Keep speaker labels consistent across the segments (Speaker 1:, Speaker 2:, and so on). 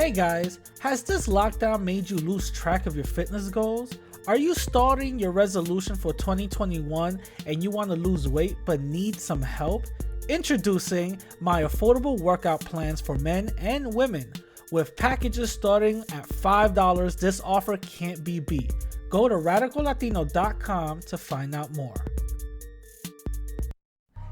Speaker 1: Hey guys, has this lockdown made you lose track of your fitness goals? Are you starting your resolution for 2021 and you want to lose weight but need some help? Introducing my affordable workout plans for men and women. With packages starting at $5, this offer can't be beat. Go to RadicalLatino.com to find out more.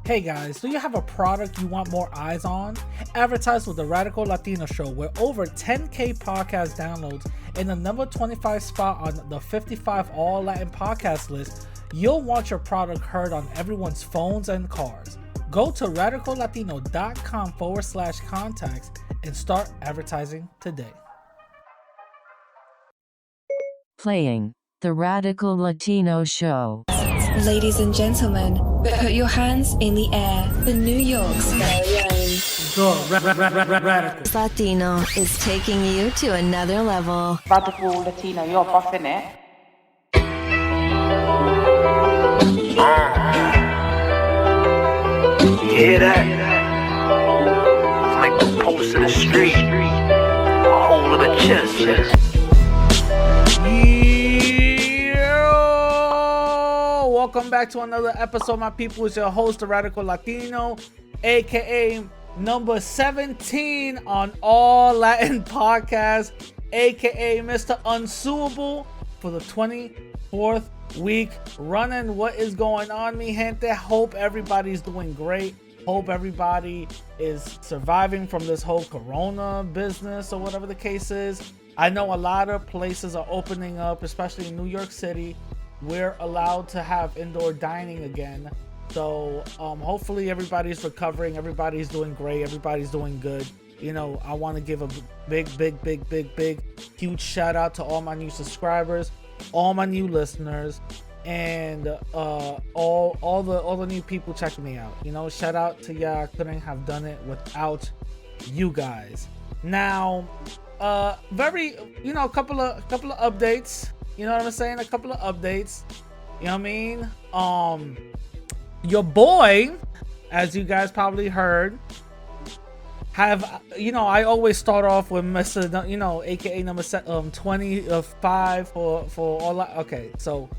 Speaker 1: Hey guys, do you have a product you want more eyes on? Advertise with the Radical Latino Show, where over 10K podcast downloads and the number 25 spot on the 55 All Latin podcast list. You'll want your product heard on everyone's phones and cars. Go to RadicalLatino.com/contacts and start advertising today.
Speaker 2: Playing the Radical Latino Show.
Speaker 3: Ladies and gentlemen, put your hands in the air for New York's very own.
Speaker 1: Radical.
Speaker 4: Latino is taking you to another level.
Speaker 5: Radical Latino, you're buffing it.
Speaker 6: Hear that? It's like the pulse of the street, a hole of the chest.
Speaker 1: Welcome back to another episode, my people. It's your host, the Radical Latino, aka number 17 on All Latin Podcast, aka Mr. Unsuable, for the 24th week running. What is going on, mi gente? Hope everybody's doing great. Hope everybody is surviving from this whole corona business or whatever the case is. I know a lot of places are opening up, especially in New York City. We're allowed to have indoor dining again. So hopefully everybody's recovering. Everybody's doing great. Everybody's doing good. You know, I want to give a big, huge shout out to all my new subscribers, all my new listeners, and all the new people checking me out. You know, shout out to y'all. I couldn't have done it without you guys. Now, a couple of updates. You know what I'm saying? A couple of updates. You know what I mean? Your boy, as you guys probably heard, I always start off with Mr. aka number 25 for all. Okay, so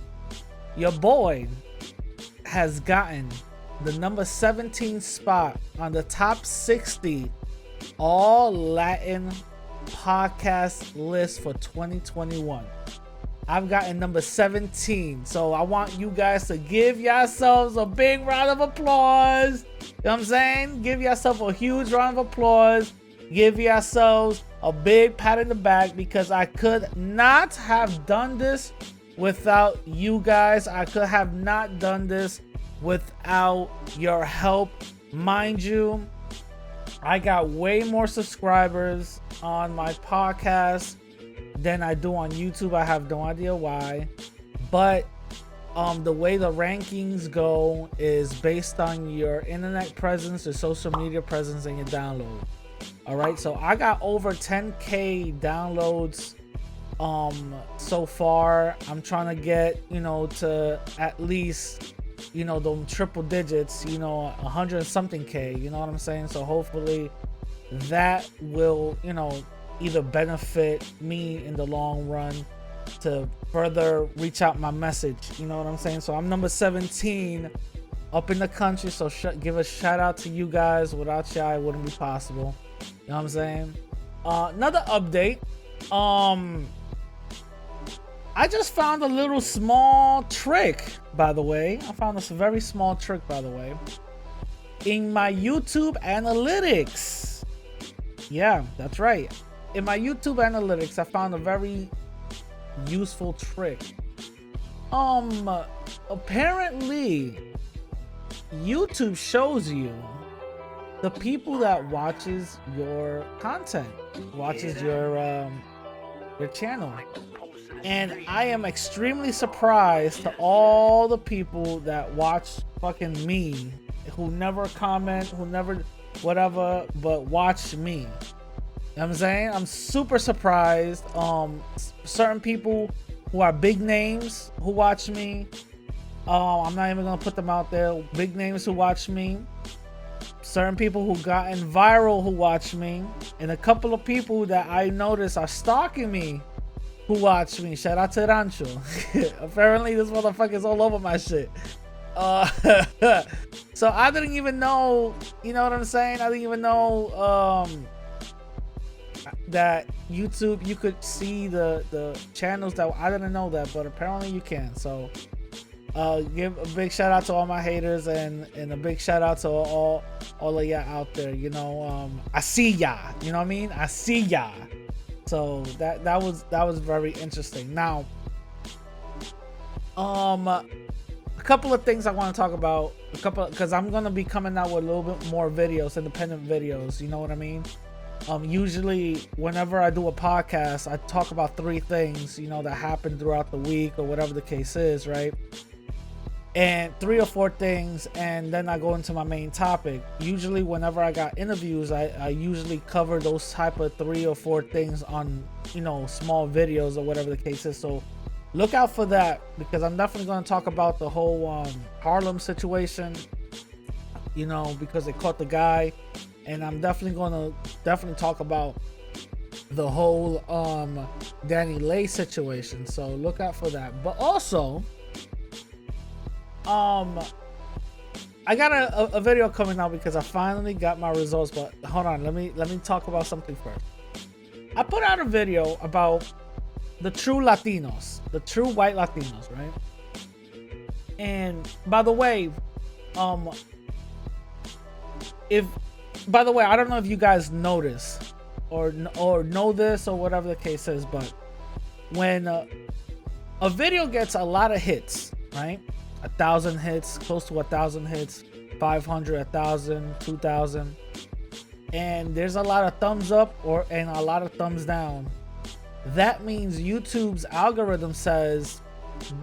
Speaker 1: your boy has gotten the number 17 spot on the top 60 All Latin podcast list for 2021. I've gotten number 17, so I want you guys to give yourselves a big round of applause. You know what I'm saying? Give yourself a huge round of applause. Give yourselves a big pat in the back, because I could not have done this without you guys. I could have not done this without your help. Mind you, I got way more subscribers on my podcast than I do on YouTube. I have no idea why, but the way the rankings go is based on your internet presence, your social media presence, and your download. All right, so I got over 10K downloads so far. I'm trying to get to at least those triple digits, 100 something K, you know what I'm saying? So hopefully that will either benefit me in the long run to further reach out my message, you know what I'm saying? So I'm number 17 up in the country, so give a shout out to you guys. Without y'all, it wouldn't be possible, you know what I'm saying? Another update, I just found a little small trick, by the way. I found this very small trick, by the way, in my YouTube analytics. Yeah, that's right. In my YouTube analytics, I found a very useful trick. Apparently, YouTube shows you the people that watches your content, watches your channel. And I am extremely surprised to all the people that watch fucking me, who never comment, who never whatever, but watch me. You know what I'm saying? I'm super surprised. Certain people who are big names who watch me, I'm not even gonna put them out there. Big names who watch me, certain people who gotten viral who watch me, and a couple of people that I notice are stalking me who watch me. Shout out to Rancho. Apparently this motherfucker's all over my shit. So I didn't even know, you know what I'm saying? I didn't even know that YouTube, you could see the channels that I didn't know that, but apparently you can. So give a big shout out to all my haters and a big shout out to all of y'all out there. You know, I see y'all. You know what I mean? I see y'all. So that was very interesting. Now, a couple of things I want to talk about. Because I'm gonna be coming out with a little bit more videos, independent videos. You know what I mean? Usually whenever I do a podcast, I talk about 3 things, you know, that happen throughout the week or whatever the case is, right? And 3 or 4 things, and then I go into my main topic. Usually whenever I got interviews, I usually cover those type of 3 or 4 things on, you know, small videos or whatever the case is. So look out for that, because I'm definitely going to talk about the whole Harlem situation, you know, because they caught the guy. And I'm definitely going to talk about the whole Danny Lay situation. So look out for that. But also, I got a video coming out because I finally got my results. But hold on, let me talk about something first. I put out a video about the true Latinos, the true white Latinos, right? And by the way, by the way, I don't know if you guys notice or know this or whatever the case is, but when a video gets a lot of hits, right? 1,000 hits, close to 1,000 hits, 500, 1,000, 2,000, and there's a lot of thumbs up and a lot of thumbs down. That means YouTube's algorithm says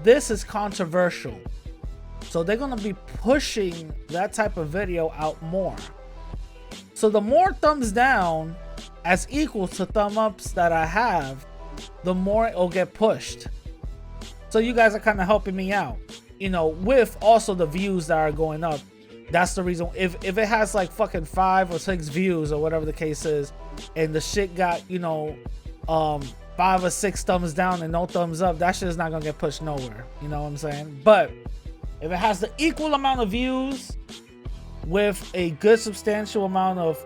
Speaker 1: this is controversial, so they're gonna be pushing that type of video out more. So the more thumbs down as equal to thumb ups that I have, the more it'll get pushed. So you guys are kind of helping me out, you know, with also the views that are going up. That's the reason. If it has like fucking 5 or 6 views or whatever the case is, and the shit got, you know, 5 or 6 thumbs down and no thumbs up, that shit is not gonna get pushed nowhere. You know what I'm saying? But if it has the equal amount of views with a good substantial amount of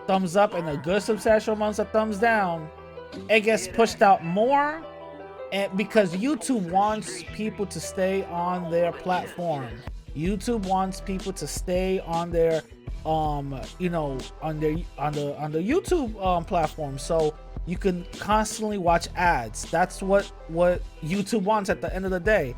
Speaker 1: thumbs up and a good substantial amount of thumbs down, it gets pushed out more. And because YouTube wants people to stay on their platform, YouTube wants people to stay on their you know, on the YouTube platform, so you can constantly watch ads. That's what YouTube wants at the end of the day.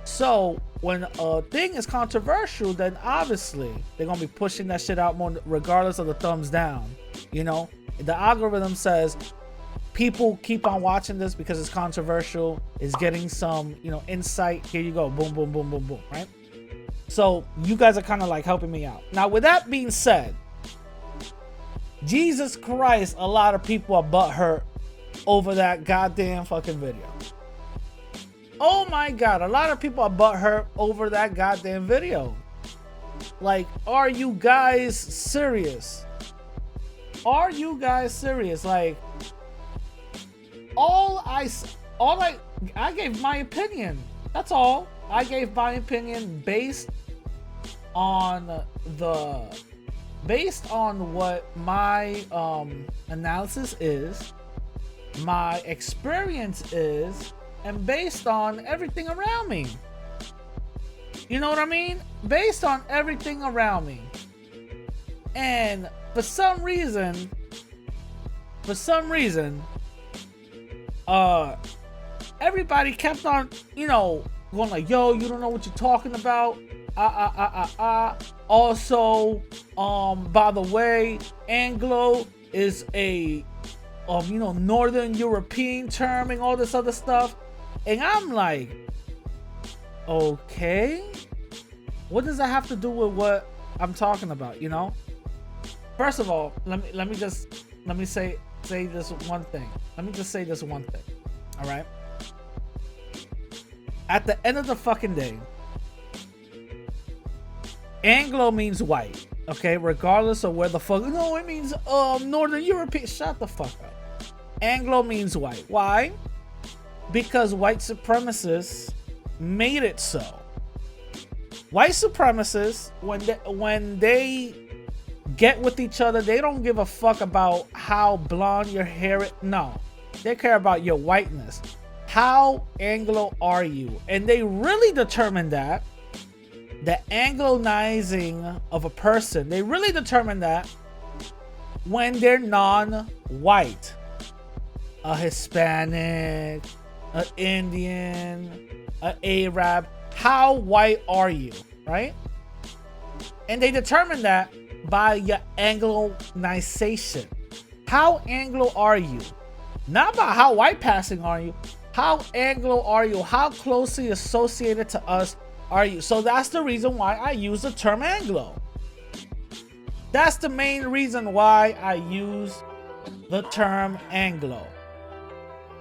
Speaker 1: So when a thing is controversial, then obviously they're gonna be pushing that shit out more, regardless of the thumbs down. You know, the algorithm says people keep on watching this because it's controversial, it's getting some, you know, insight. Here you go, boom, boom, boom, boom, boom, right? So you guys are kind of like helping me out. Now, with that being said, Jesus Christ, a lot of people are butthurt over that goddamn fucking video. Oh my God, a lot of people are butthurt over that goddamn video. Like, are you guys serious? Are you guys serious? Like, I gave my opinion. That's all. I gave my opinion based on what my analysis is, my experience is, and based on everything around me. You know what I mean? Based on everything around me. And for some reason, everybody kept on, you know, going like, yo, you don't know what you're talking about. Also, by the way, Anglo is a, you know, Northern European term and all this other stuff. And I'm like, okay, what does that have to do with what I'm talking about, you know? First of all, let me say this one thing. Let me just say this one thing. All right? At the end of the fucking day, Anglo means white. Okay, regardless of where the fuck. No, it means Northern European. Shut the fuck up. Anglo means white. Why? Because white supremacists made it so. White supremacists, when they get with each other, they don't give a fuck about how blonde your hair is. No, they care about your whiteness. How Anglo are you? And they really determine that. The Anglo-nizing of a person, they really determine that when they're non-white. A Hispanic, an Indian, an Arab. How white are you, right? And they determine that by your Anglo-nization. How Anglo are you? Not by how white passing are you. How Anglo are you? How closely associated to us are you? So that's the reason why I use the term Anglo. That's the main reason why I use the term Anglo.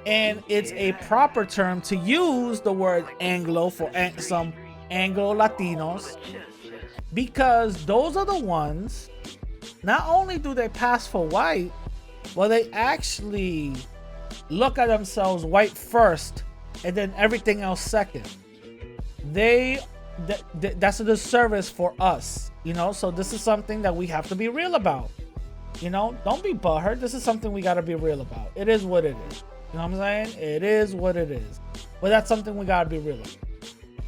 Speaker 1: And it's a proper term to use the word Anglo for some Anglo Latinos, because those are the ones, not only do they pass for white, but they actually look at themselves white first and then everything else second. That's a disservice for us, you know. So this is something that we have to be real about, you know. Don't be butthurt. This is something we got to be real about. It is what it is. You know what I'm saying? It is what it is. But that's something we gotta be real about.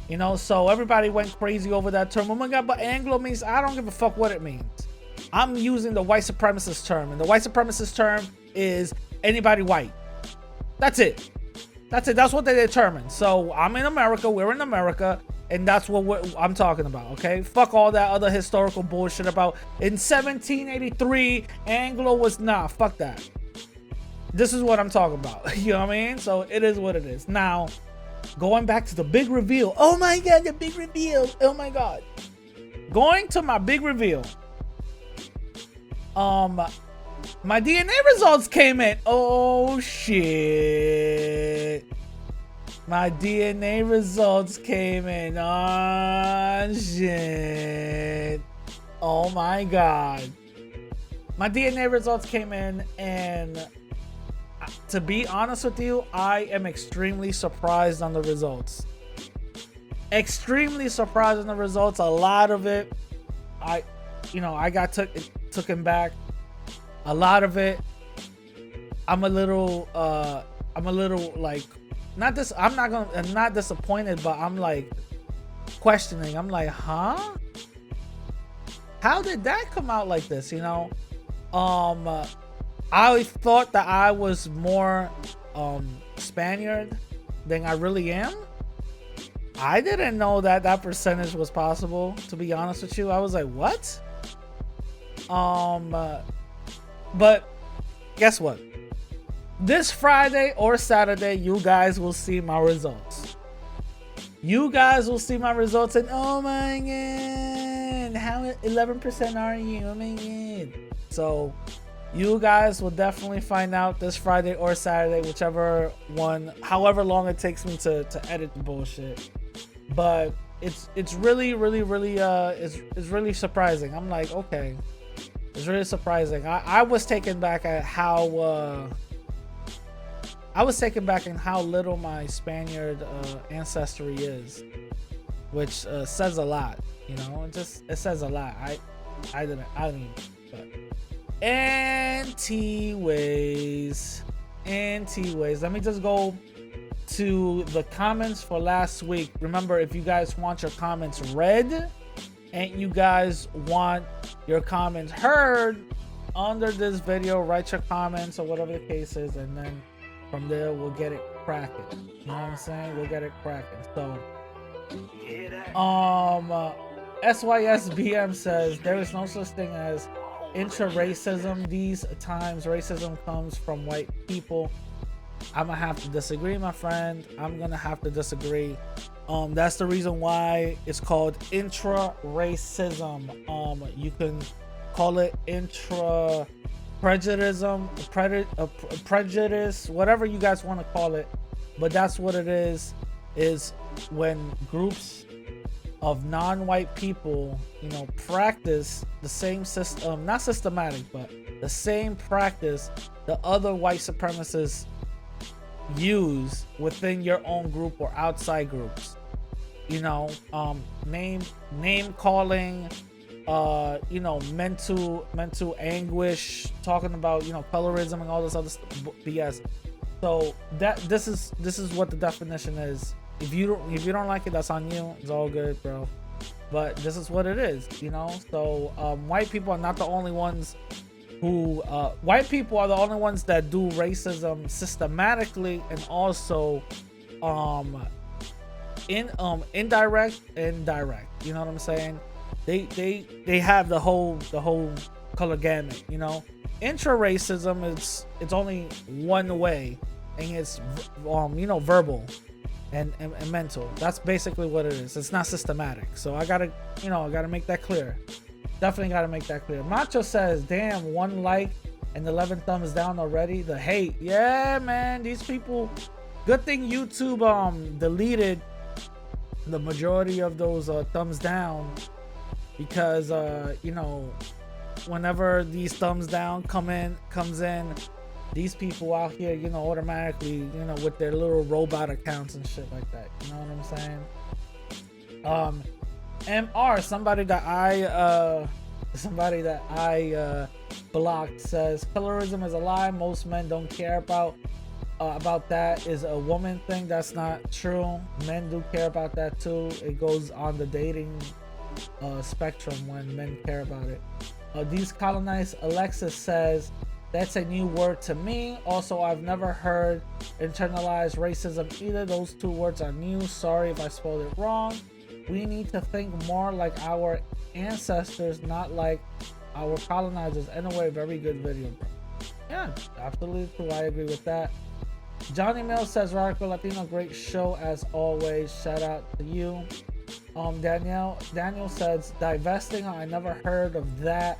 Speaker 1: You know, so everybody went crazy over that term. Oh my god, but Anglo means, I don't give a fuck what it means. I'm using the white supremacist term, and the white supremacist term is anybody white. That's it. That's it. That's what they determine. So I'm in America, we're in America, and that's what I'm talking about, okay? Fuck all that other historical bullshit about in 1783, Anglo was nah, fuck that. This is what I'm talking about. You know what I mean? So it is what it is. Now, going back to the big reveal. Oh my god, the big reveal. Oh my god. Going to my big reveal. My DNA results came in. Oh shit. My DNA results came in. Oh shit. Oh my god. My DNA results came in, and to be honest with you, I am extremely surprised on the results. Extremely surprised on the results. A lot of it, I got taken back. A lot of it, I'm a little like, I'm not disappointed, but I'm like questioning. I'm like, huh? How did that come out like this? You know, I thought that I was more Spaniard than I really am. I didn't know that that percentage was possible, to be honest with you. I was like, what? But guess what? This Friday or Saturday, you guys will see my results. You guys will see my results, and oh my god, how 11% are you? Oh my god. So you guys will definitely find out this Friday or Saturday, whichever one, however long it takes me to edit the bullshit. But it's really it's really surprising. I'm like, okay, it's really surprising. I was taken back at how in how little my Spaniard ancestry is, which says a lot. You know, it says a lot. I didn't. But anyways, let me just go to the comments for last week. Remember, if you guys want your comments read and you guys want your comments heard under this video, write your comments or whatever the case is, and then from there we'll get it cracking. You know what I'm saying? We'll get it cracking. So SYSBM says there is no such thing as intra-racism. These times racism comes from white people. I'm gonna have to disagree, my friend. I'm gonna have to disagree. That's the reason why it's called intra-racism. You can call it prejudice, whatever you guys want to call it, but that's what it is when groups of non-white people, you know, practice the same system, not systematic, but the same practice the other white supremacists use within your own group or outside groups. You know, name calling, you know, mental anguish, talking about, you know, colorism and all this other BS. So this is what the definition is. If you don't like it, that's on you. It's all good, bro. But this is what it is, you know. So white people are not the only ones who white people are the only ones that do racism systematically, and also indirect and direct. You know what I'm saying? They have the whole color gamut, you know. Intra-racism it's only one way, and it's you know, verbal and mental. That's basically what it is. It's not systematic. So I gotta make that clear. Definitely gotta make that clear. Macho says, damn, 1 like and 11 thumbs down already. The hate. Yeah, man, these people, good thing YouTube deleted the majority of those thumbs down, because you know, whenever these thumbs down comes in, these people out here, you know, automatically, you know, with their little robot accounts and shit like that. You know what I'm saying? MR, somebody that I blocked, says colorism is a lie. Most men don't care about that. Is a woman thing. That's not true. Men do care about that too. It goes on the dating spectrum when men care about it. These colonized Alexis says, that's a new word to me. Also, I've never heard internalized racism either. Those 2 words are new. Sorry if I spelled it wrong. We need to think more like our ancestors, not like our colonizers. Anyway, very good video. Yeah, absolutely true. I agree with that. Johnny Mills says, Radical Latino, great show as always. Shout out to you. Daniel says, divesting, I never heard of that.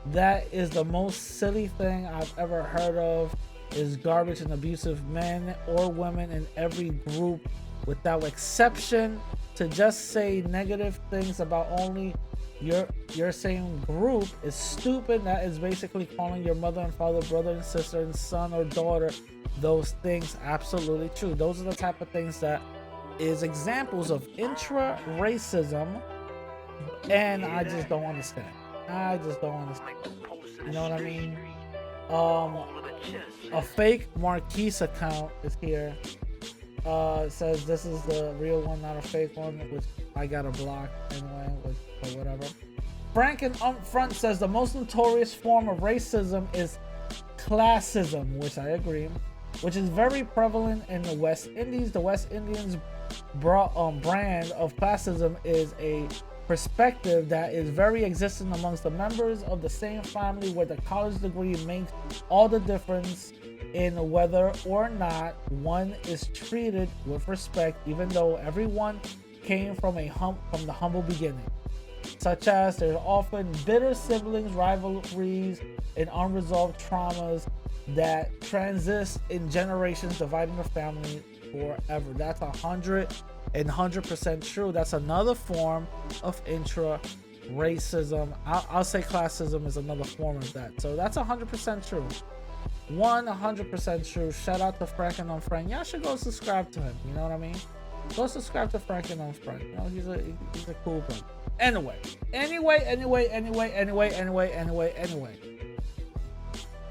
Speaker 1: That is the most silly thing I've ever heard of. Is garbage and abusive men or women in every group without exception. To just say negative things about only your same group is stupid. That is basically calling your mother and father, brother and sister and son or daughter those things. Absolutely true. Those are the type of things that is examples of intra-racism, and I just don't understand. You know what I mean? A fake Marquise account is here. Says this is the real one, not a fake one, which I gotta block anyway, or whatever. Frank and Upfront says the most notorious form of racism is classism, which I agree, which is very prevalent in the West Indies. The West Indians brand of classism is a perspective that is very existent amongst the members of the same family, where the college degree makes all the difference in whether or not one is treated with respect, even though everyone came from the humble beginning. Such as there's often bitter siblings, rivalries, and unresolved traumas that transist in generations, dividing the family forever. That's 100% true. That's another form of intra-racism. I'll say classism is another form of that. So that's 100% true. 100% true. Shout out to Frank and Frank. Y'all should go subscribe to him. You know what I mean? Go subscribe to Frank and Frank. You know, he's a cool brother. Anyway.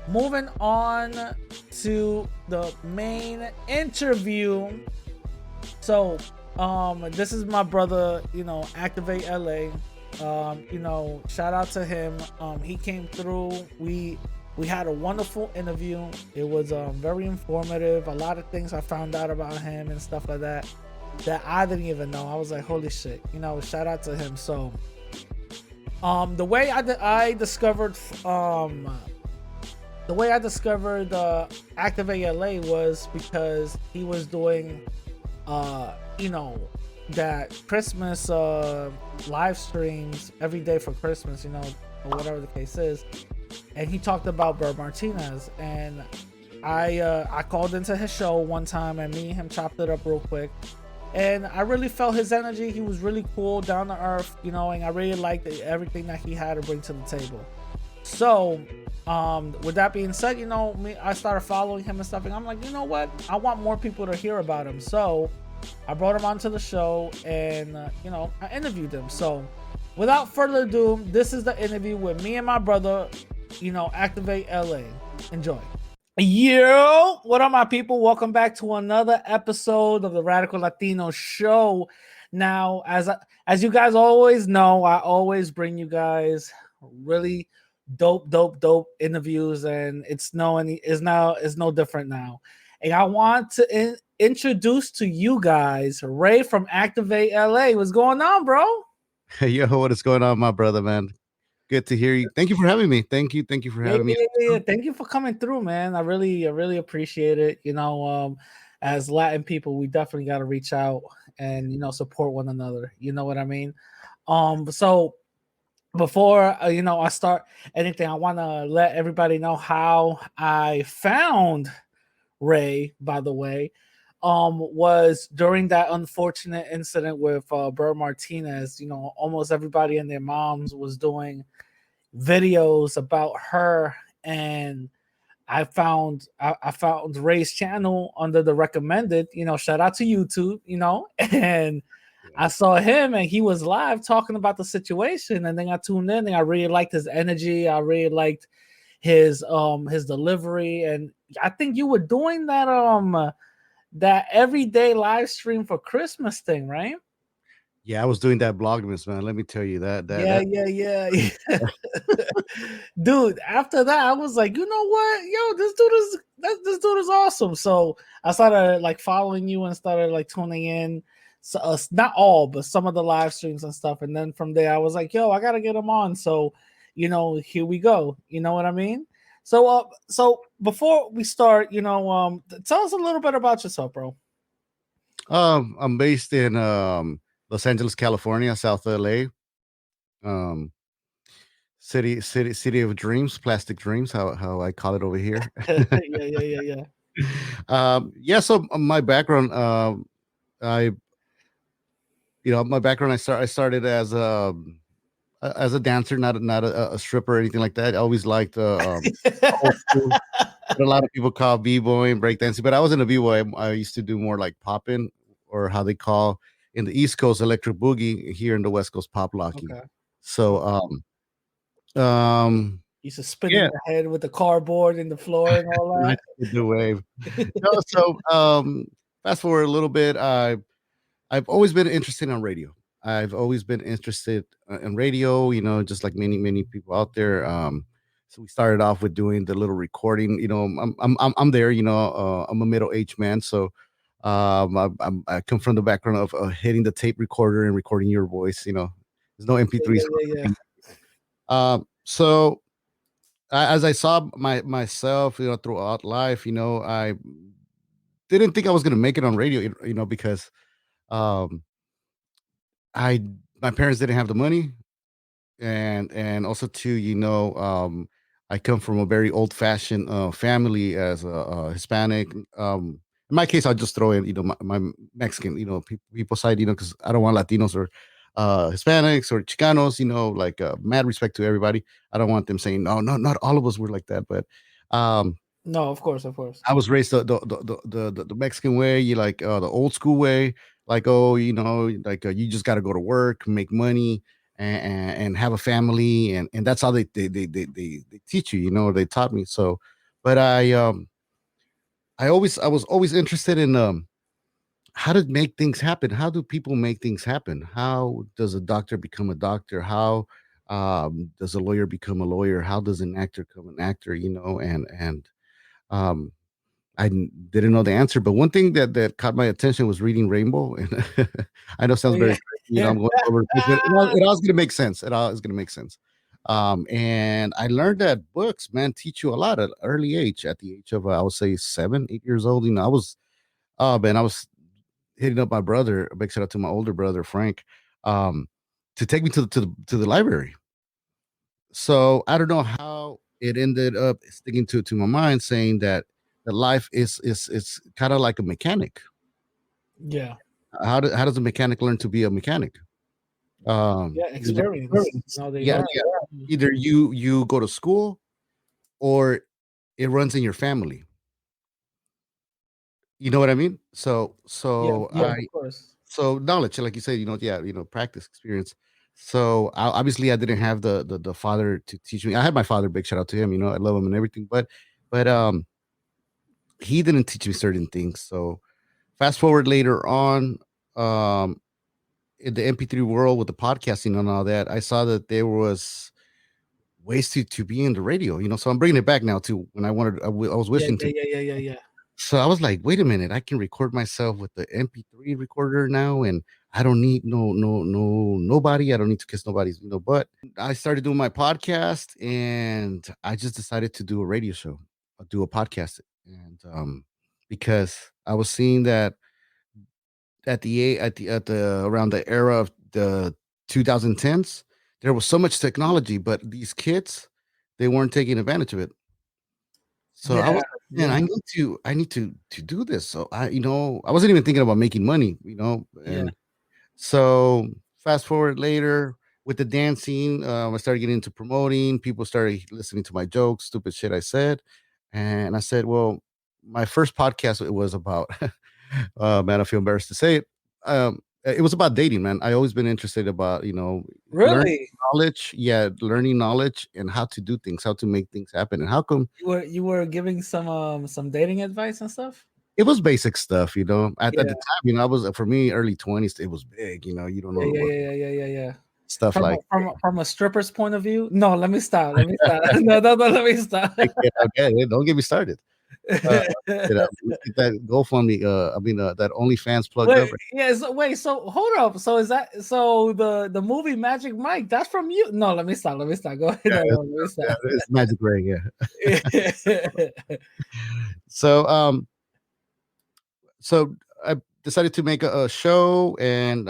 Speaker 1: Moving on to the main interview. So, this is my brother, you know, Activate LA. You know, shout out to him. He came through. We had a wonderful interview. It was very informative. A lot of things I found out about him and stuff like that I didn't even know. I was like, holy shit, you know. Shout out to him. So the way I discovered Activate LA was because he was doing you know, that Christmas live streams every day for Christmas, you know, or whatever the case is. And he talked about Bert Martinez, and I called into his show one time, and me and him chopped it up real quick. and I really felt his energy. He was really cool, down to earth, and I really liked everything that he had to bring to the table. So, with that being said, I started following him and stuff, and I'm like, you know what? I want more people to hear about him. So, I brought him onto the show, and I interviewed him. So, without further ado, this is the interview with me and my brother. Activate LA. Enjoy. Yo, what up, my people? Welcome back to another episode of the Radical Latino Show. Now, as you guys always know, I always bring you guys really dope interviews, and it's no different now. And I want to introduce to you guys Ray from Activate LA. What's going on, bro?
Speaker 7: Hey, yo, what is going on, my brother, man? Good to hear you. Thank you for having me. Thank you for having me.
Speaker 1: Yeah. Thank you for coming through, man. I really appreciate it. As Latin people, we definitely got to reach out and support one another. You know what I mean? So before I start anything, I want to let everybody know how I found Ray, by the way. Was during that unfortunate incident with Burr Martinez. Almost everybody and their moms was doing videos about her, and I found Ray's channel under the recommended. Shout out to YouTube. And I saw him, and he was live talking about the situation, and then I tuned in, and I really liked his energy. I really liked his delivery, and I think you were doing that everyday live stream for Christmas thing, right?
Speaker 7: Yeah, I was doing that Vlogmas, man. Let me tell you that.
Speaker 1: Yeah. Dude, after that, I was like, you know what? Yo, this dude is awesome. So I started like following you and started like tuning in. So, not all, but some of the live streams and stuff. And then from there, I was like, yo, I gotta get him on. So, here we go. You know what I mean? So before we start, tell us a little bit about yourself, bro.
Speaker 7: I'm based in Los Angeles, California, south of LA. City of dreams, plastic dreams, how I call it over here.
Speaker 1: Yeah.
Speaker 7: So my background, I started as a dancer, not a stripper or anything like that. I always liked old school, what a lot of people call b-boy and breakdancing, but I wasn't a b-boy. I used to do more like popping, or how they call in the East Coast electric boogie, here in the West Coast pop locking. Okay. So
Speaker 1: used to spin in the head with the cardboard in the floor and all that.
Speaker 7: The wave. Fast forward a little bit, I've always been interested in radio. I've always been interested in radio, just like many people out there. So we started off with doing the little recording. I'm there. I'm a middle-aged man, so I come from the background of hitting the tape recorder and recording your voice. There's no MP3s. Yeah. So as I saw myself, throughout life, I didn't think I was gonna make it on radio, because my parents didn't have the money, and also too, I come from a very old-fashioned family as a Hispanic. In my case, I'll just throw in, my Mexican, people side, because I don't want Latinos or Hispanics or Chicanos, like mad respect to everybody. I don't want them saying, no, not all of us were like that, but
Speaker 1: no, of course.
Speaker 7: I was raised the Mexican way, the old school way, like, you just got to go to work, make money, and have a family, and that's how they teach you. They taught me. So, but I was always interested in how to make things happen. How do people make things happen? How does a doctor become a doctor? How does a lawyer become a lawyer? How does an actor become an actor? And I didn't know the answer, but one thing that caught my attention was reading Rainbow. And I know it sounds very crazy, I'm going over it all is going to make sense. It all is going to make sense. And I learned that books, man, teach you a lot at an early age. At the age of I would say 7, 8 years old, I was hitting up my brother. A big shout out to my older brother Frank, to take me to the library. So I don't know how it ended up sticking to my mind, saying that life is kind of like a mechanic.
Speaker 1: Yeah.
Speaker 7: how does a mechanic learn to be a mechanic?
Speaker 1: Yeah, experience. No, they
Speaker 7: Yeah,
Speaker 1: learn.
Speaker 7: yeah. Either you go to school or it runs in your family. You know what I mean?
Speaker 1: Yeah, of course.
Speaker 7: So knowledge, like you said, yeah, practice, experience. So obviously, I didn't have the father to teach me. I had my father, big shout out to him. I love him and everything, but he didn't teach me certain things. So fast forward later on, um, in the MP3 world with the podcasting and all that, I saw that there was ways to be in the radio. So I'm bringing it back now to when I was
Speaker 1: Yeah,
Speaker 7: wishing
Speaker 1: yeah,
Speaker 7: to.
Speaker 1: yeah.
Speaker 7: So I was like, wait a minute, I can record myself with the MP3 recorder now, and I don't need nobody. I don't need to kiss nobody's butt. I started doing my podcast, and I just decided to do a radio show, do a podcast, and because I was seeing that at the around the era of the 2010s, there was so much technology, but these kids, they weren't taking advantage of it. So I
Speaker 1: Yeah,
Speaker 7: was like, man,
Speaker 1: yeah,
Speaker 7: I need to do this. So I wasn't even thinking about making money,
Speaker 1: yeah.
Speaker 7: and so fast forward later with the dancing, I started getting into promoting. People started listening to my jokes, stupid shit I said, and I said, well, my first podcast it was about, man, I feel embarrassed to say it. It was about dating, man. I always been interested about learning
Speaker 1: Really?
Speaker 7: knowledge, learning knowledge and how to do things, how to make things happen, and how come
Speaker 1: You were giving some dating advice and stuff?
Speaker 7: it was basic stuff, at the
Speaker 1: Yeah.
Speaker 7: time, I was for me early 20s, it was big, you don't
Speaker 1: Yeah,
Speaker 7: know
Speaker 1: yeah,
Speaker 7: what
Speaker 1: yeah, yeah, yeah, yeah.
Speaker 7: stuff
Speaker 1: From
Speaker 7: like.
Speaker 1: a, from a- from a stripper's point of view? No, let me stop. Let me stop. No, no, no, let me stop.
Speaker 7: Okay, don't get me started. Uh, let's get that GoFundMe, that OnlyFans plugged up.
Speaker 1: Wait, yeah, so hold up. So is that so the movie Magic Mike, that's from you? No, let me stop. Let me stop. Go ahead.
Speaker 7: Yeah,
Speaker 1: No, let me
Speaker 7: yeah,
Speaker 1: stop.
Speaker 7: it's Magic Ray, yeah. So so I decided to make a show, and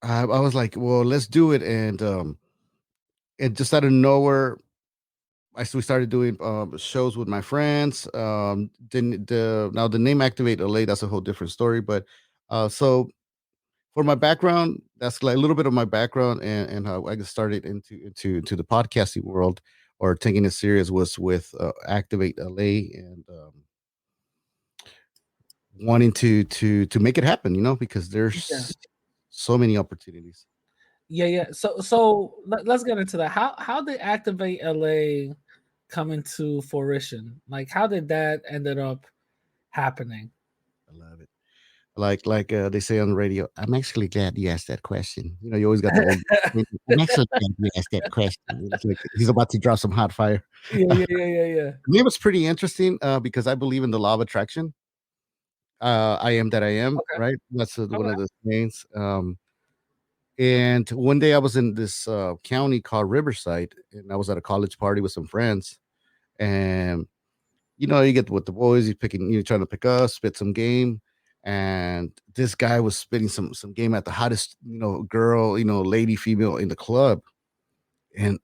Speaker 7: I was like, well, let's do it, and just out of nowhere, we started doing shows with my friends. Then now the name Activate LA, that's a whole different story. But so for my background, that's like a little bit of my background, and how I got started into the podcasting world or taking it serious was with Activate LA, and wanting to make it happen, because
Speaker 1: Yeah.
Speaker 7: there's so many opportunities.
Speaker 1: Yeah. So let's get into that. How did Activate LA come into fruition? Like how did that ended up happening?
Speaker 7: I love it. Like they say on the radio, I'm actually glad you asked that question. You always got the old. I'm actually glad you asked that question. It's like he's about to drop some hot fire.
Speaker 1: Yeah.
Speaker 7: It was pretty interesting because I believe in the law of attraction. I am that I am,
Speaker 1: Okay.
Speaker 7: right? That's one
Speaker 1: Okay.
Speaker 7: of the things. And one day I was in this county called Riverside, and I was at a college party with some friends, and you get with the boys, you're trying to pick us, spit some game. And this guy was spitting some game at the hottest, girl, lady, female in the club. And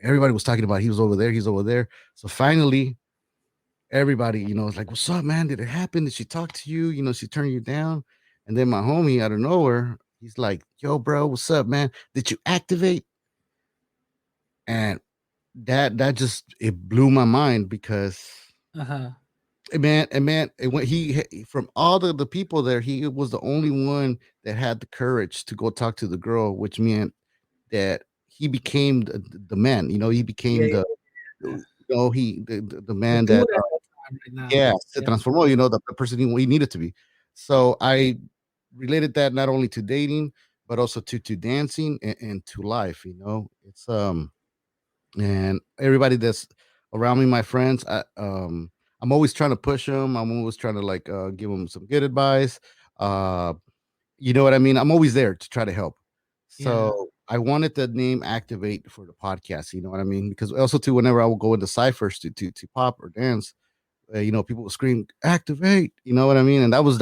Speaker 7: everybody was talking about he's over there. So finally, everybody, was like, what's up, man? Did it happen? Did she talk to you? She turned you down. And then my homie out of nowhere, he's like, yo, bro, what's up, man? Did you activate? And that just it blew my mind because
Speaker 1: Uh-huh.
Speaker 7: man, when from all the people there, he was the only one that had the courage to go talk to the girl, which meant that he became the man. He became
Speaker 1: Yeah.
Speaker 7: the man
Speaker 1: The dude
Speaker 7: that
Speaker 1: at that time right now.
Speaker 7: yeah, se
Speaker 1: Yeah.
Speaker 7: transformó. The person he needed to be. So I related that not only to dating but also to dancing and to life. It's and everybody that's around me, my friends, I'm always trying to push them. I'm always trying to like give them some good advice. Uh, you know what I mean? I'm always there to try to help.
Speaker 1: Yeah.
Speaker 7: So I wanted the name Activate for the podcast. You know what I mean? Because also too, whenever I will go into ciphers to pop or dance, people will scream Activate. You know what I mean? And that was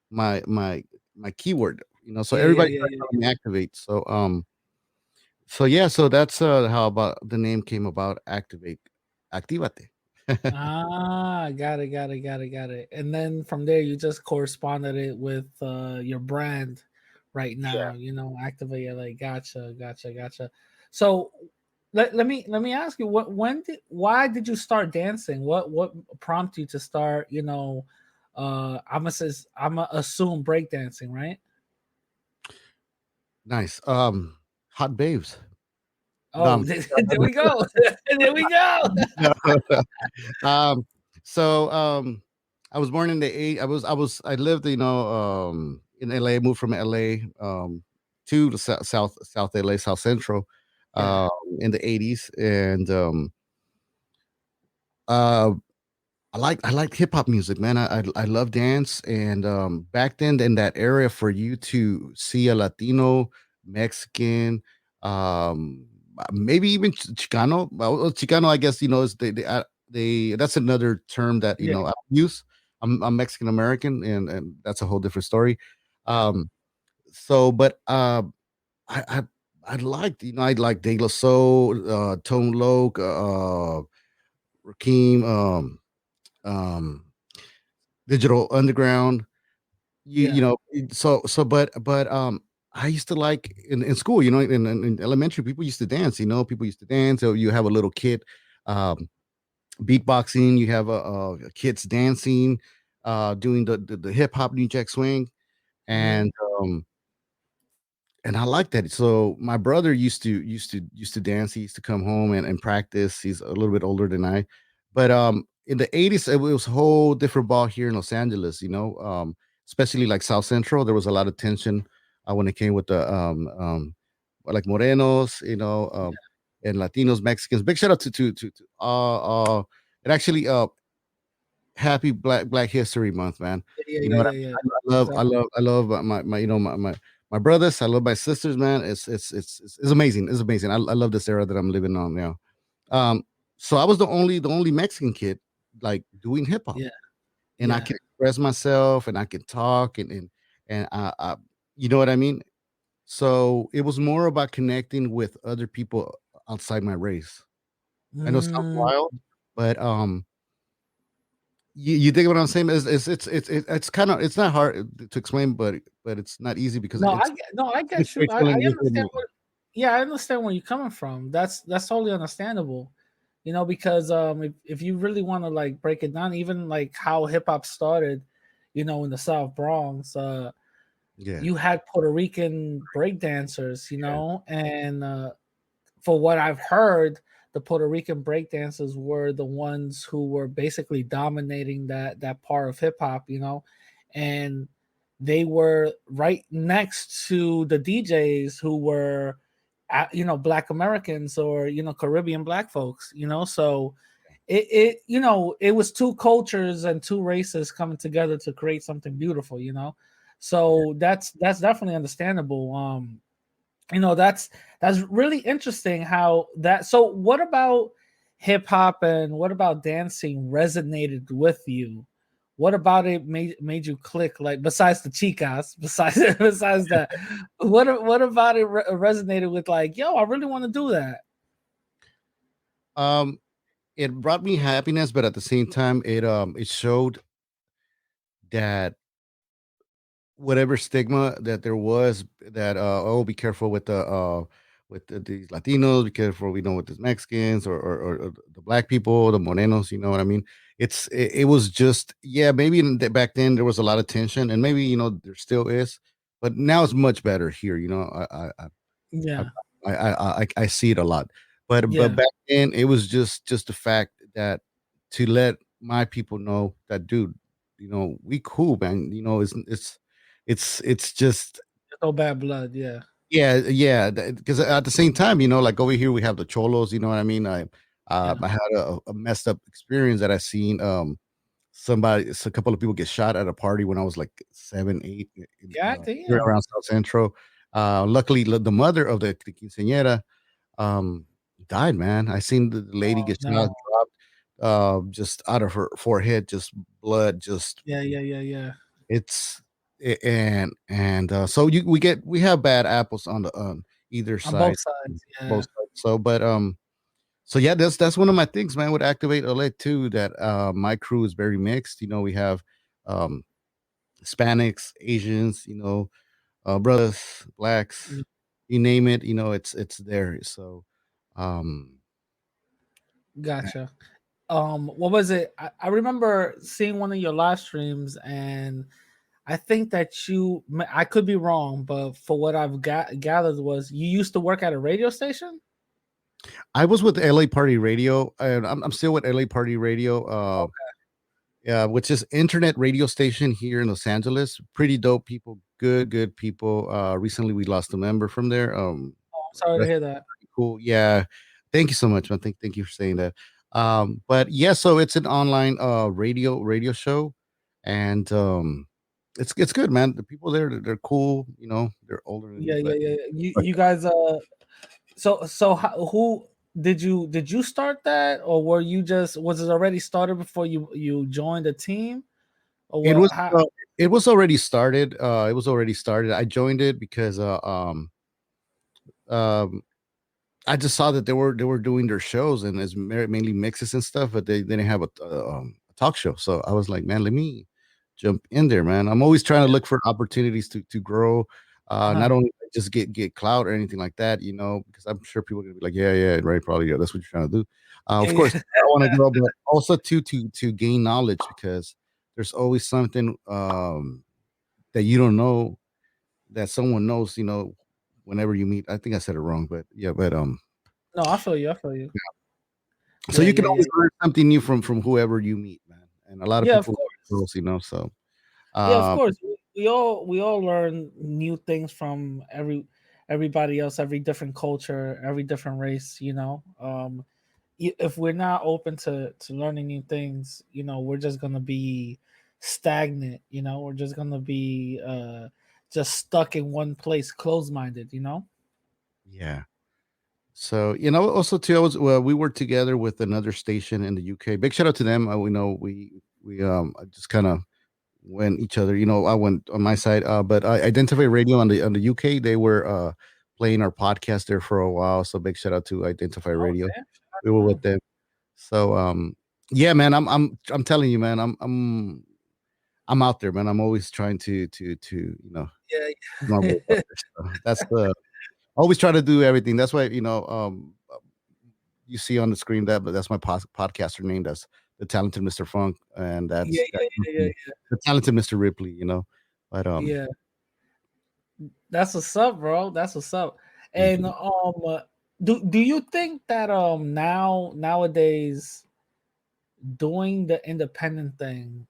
Speaker 7: my keyword. So everybody
Speaker 1: Yeah.
Speaker 7: started calling me Activate. So yeah, so that's how about the name came about. Activate, Activate.
Speaker 1: Got it, got it, got it, got it. And then from there, you just corresponded it with your brand right
Speaker 7: Yeah.
Speaker 1: now. Activate LA. Gotcha, gotcha, gotcha. So let me ask you, why did you start dancing? What prompted you to start? I'm gonna assume breakdancing, right?
Speaker 7: Nice. Hot babes. No,
Speaker 1: Oh, there we go. There we go.
Speaker 7: um, so I was born in the eight. I lived, in LA. Moved from LA to the South LA, South Central,
Speaker 1: Yeah,
Speaker 7: in the '80s, and uh, I like hip hop music, man. I love dance, and back then in that area, for you to see a Latino, Mexican, maybe even Chicano. Well, Chicano, I guess is they that's another term that
Speaker 1: yeah,
Speaker 7: I use. I'm Mexican American, and that's a whole different story. Um, so, but I I I liked, I like De La Soul, Tone Loc, Rakim, um Digital Underground. You
Speaker 1: yeah.
Speaker 7: know, but I used to like in school, in elementary, people used to dance. People used to dance. So you have a little kid, um, beatboxing. You have kids dancing, doing the hip hop New Jack Swing,
Speaker 1: Mhm.
Speaker 7: and um, and I like that. So my brother used to dance. He used to come home and practice. He's a little bit older than I, but in the '80s it was a whole different ball here in Los Angeles. Especially like South Central. There was a lot of tension when it came with the like Morenos, and Latinos, Mexicans. Big shout out to and actually happy Black History Month, man.
Speaker 1: Yeah,
Speaker 7: You
Speaker 1: yeah,
Speaker 7: know what
Speaker 1: yeah,
Speaker 7: I mean?
Speaker 1: yeah.
Speaker 7: I love my my brothers. I love my sisters, man. It's amazing. It's amazing. I love this era that I'm living on now. Um, so I was the only Mexican kid like doing hip hop,
Speaker 1: Yeah,
Speaker 7: and I
Speaker 1: yeah.
Speaker 7: can express myself, and I can talk, and I you know what I mean. So it was more about connecting with other people outside my race. I know it sounds
Speaker 1: Mm.
Speaker 7: wild, but you dig what I'm saying? It's kind of, it's not hard to explain, but it's not easy because
Speaker 1: No, I
Speaker 7: it's
Speaker 1: get you.
Speaker 7: like
Speaker 1: I
Speaker 7: telling you,
Speaker 1: understand yeah, I understand where you're coming from. That's totally understandable. Because if you really want to like break it down, even like how hip hop started, in the South Bronx,
Speaker 7: yeah,
Speaker 1: you had Puerto Rican breakdancers,
Speaker 7: yeah,
Speaker 1: and for what I've heard, the Puerto Rican breakdancers were the ones who were basically dominating that part of hip hop, and they were right next to the DJs who were, Black Americans or Caribbean Black folks, so it was two cultures and two races coming together to create something beautiful,
Speaker 7: yeah.
Speaker 1: so that's definitely understandable. That's really interesting how that. So what about hip hop and what about dancing resonated with you? What about it made you click, like, besides the chicas, besides that, what about it resonated with, like, yo, I really want to do that?
Speaker 7: Um, it brought me happiness, but at the same time, it showed that whatever stigma that there was, that oh, be careful with these Latinos, be careful, with the Mexicans, or the black people, the Morenos, you know what I mean? It was just, yeah, maybe back then there was a lot of tension, and maybe there still is, but now it's much better here. I
Speaker 1: Yeah,
Speaker 7: I see it a lot, but
Speaker 1: yeah,
Speaker 7: back then it was just the fact that, to let my people know that, dude, we cool, man. It's just,
Speaker 1: no bad blood. Yeah,
Speaker 7: yeah, yeah. Because at the same time, like over here we have the cholos. You know what I mean?
Speaker 1: yeah,
Speaker 7: I had a messed up experience that I seen. A couple of people get shot at a party when I was like 7, 8,
Speaker 1: yeah.
Speaker 7: here
Speaker 1: Damn.
Speaker 7: around South Central. Luckily, the mother of the quinceañera um, died, man. I seen the lady
Speaker 1: Oh
Speaker 7: get shot,
Speaker 1: no.
Speaker 7: dropped, just out of her forehead, just blood, just
Speaker 1: Yeah, yeah, yeah, yeah.
Speaker 7: it's and so we have bad apples on either
Speaker 1: On both
Speaker 7: side,
Speaker 1: sides. Yeah.
Speaker 7: both sides. So, but So yeah, that's one of my things, man. With Activate LA too, that my crew is very mixed. We have um Hispanics, Asians, brothers, blacks,
Speaker 1: Mm,
Speaker 7: you name it. It's there. So um
Speaker 1: gotcha. What was it? I remember seeing one of your live streams, and I think that I could be wrong, but for what I've gathered was you used to work at a radio station.
Speaker 7: I was with LA Party Radio, and I'm still with LA Party Radio. Yeah, which is internet radio station here in Los Angeles. Pretty dope people, good people. Recently we lost a member from there.
Speaker 1: I'm sorry to
Speaker 7: That's
Speaker 1: hear that.
Speaker 7: pretty cool. Yeah, thank you so much, man. Thank you for saying that. But yeah, so it's an online radio show, and it's good, man. The people there, they're cool. They're older than
Speaker 1: Yeah,
Speaker 7: me,
Speaker 1: yeah,
Speaker 7: but
Speaker 1: yeah. You guys so who did you start that, or was it already started before you joined the team, or
Speaker 7: it
Speaker 1: what?
Speaker 7: was
Speaker 1: How?
Speaker 7: uh, it was already started. It was already started. I joined it because um I just saw that they were doing their shows, and it's mainly mixes and stuff, but they didn't have a talk show. So I was like, man, let me jump in there, man. I'm always trying to look for opportunities to grow,
Speaker 1: Uh-huh.
Speaker 7: not only just get clout or anything like that, because I'm sure people are gonna be like, yeah, right, probably, yeah, that's what you're trying to do.
Speaker 1: Yeah,
Speaker 7: Of course,
Speaker 1: yeah.
Speaker 7: I want to grow, but also to gain knowledge, because there's always something that you don't know that someone knows. Whenever you meet, I think I said it wrong, but yeah, but
Speaker 1: No, I feel you. I feel you.
Speaker 7: so
Speaker 1: Yeah,
Speaker 7: you can
Speaker 1: yeah,
Speaker 7: always
Speaker 1: yeah.
Speaker 7: learn something new from whoever you meet, man. And a lot of
Speaker 1: Yeah, of
Speaker 7: people,
Speaker 1: course.
Speaker 7: girls, so
Speaker 1: Yeah, of
Speaker 7: um,
Speaker 1: course. We all learn new things from everybody else, every different culture, every different race. If we're not open to learning new things, we're just gonna be stagnant. We're just gonna be just stuck in one place, closed minded.
Speaker 7: yeah. So also too, we worked together with another station in the UK. Big shout out to them. We know we just kind of went each other. I went on my side, but Identify Radio on the UK. They were playing our podcast there for a while. So big shout out to Identify
Speaker 1: Oh,
Speaker 7: Radio.
Speaker 1: damn, shout out
Speaker 7: We
Speaker 1: to
Speaker 7: were with
Speaker 1: them.
Speaker 7: them. So yeah, man, I'm telling you, man, I'm out there, man. I'm always trying to my
Speaker 1: Yeah,
Speaker 7: way out there. So that's the always try to do everything. That's why you see on the screen but that's my podcaster name. That's the talented Mr. Funk, and
Speaker 1: yeah,
Speaker 7: that's
Speaker 1: yeah, yeah, yeah,
Speaker 7: the talented Mr. Ripley. But
Speaker 1: yeah. That's what's up, bro. That's what's up. And
Speaker 7: mhm.
Speaker 1: do you think that nowadays doing the independent thing,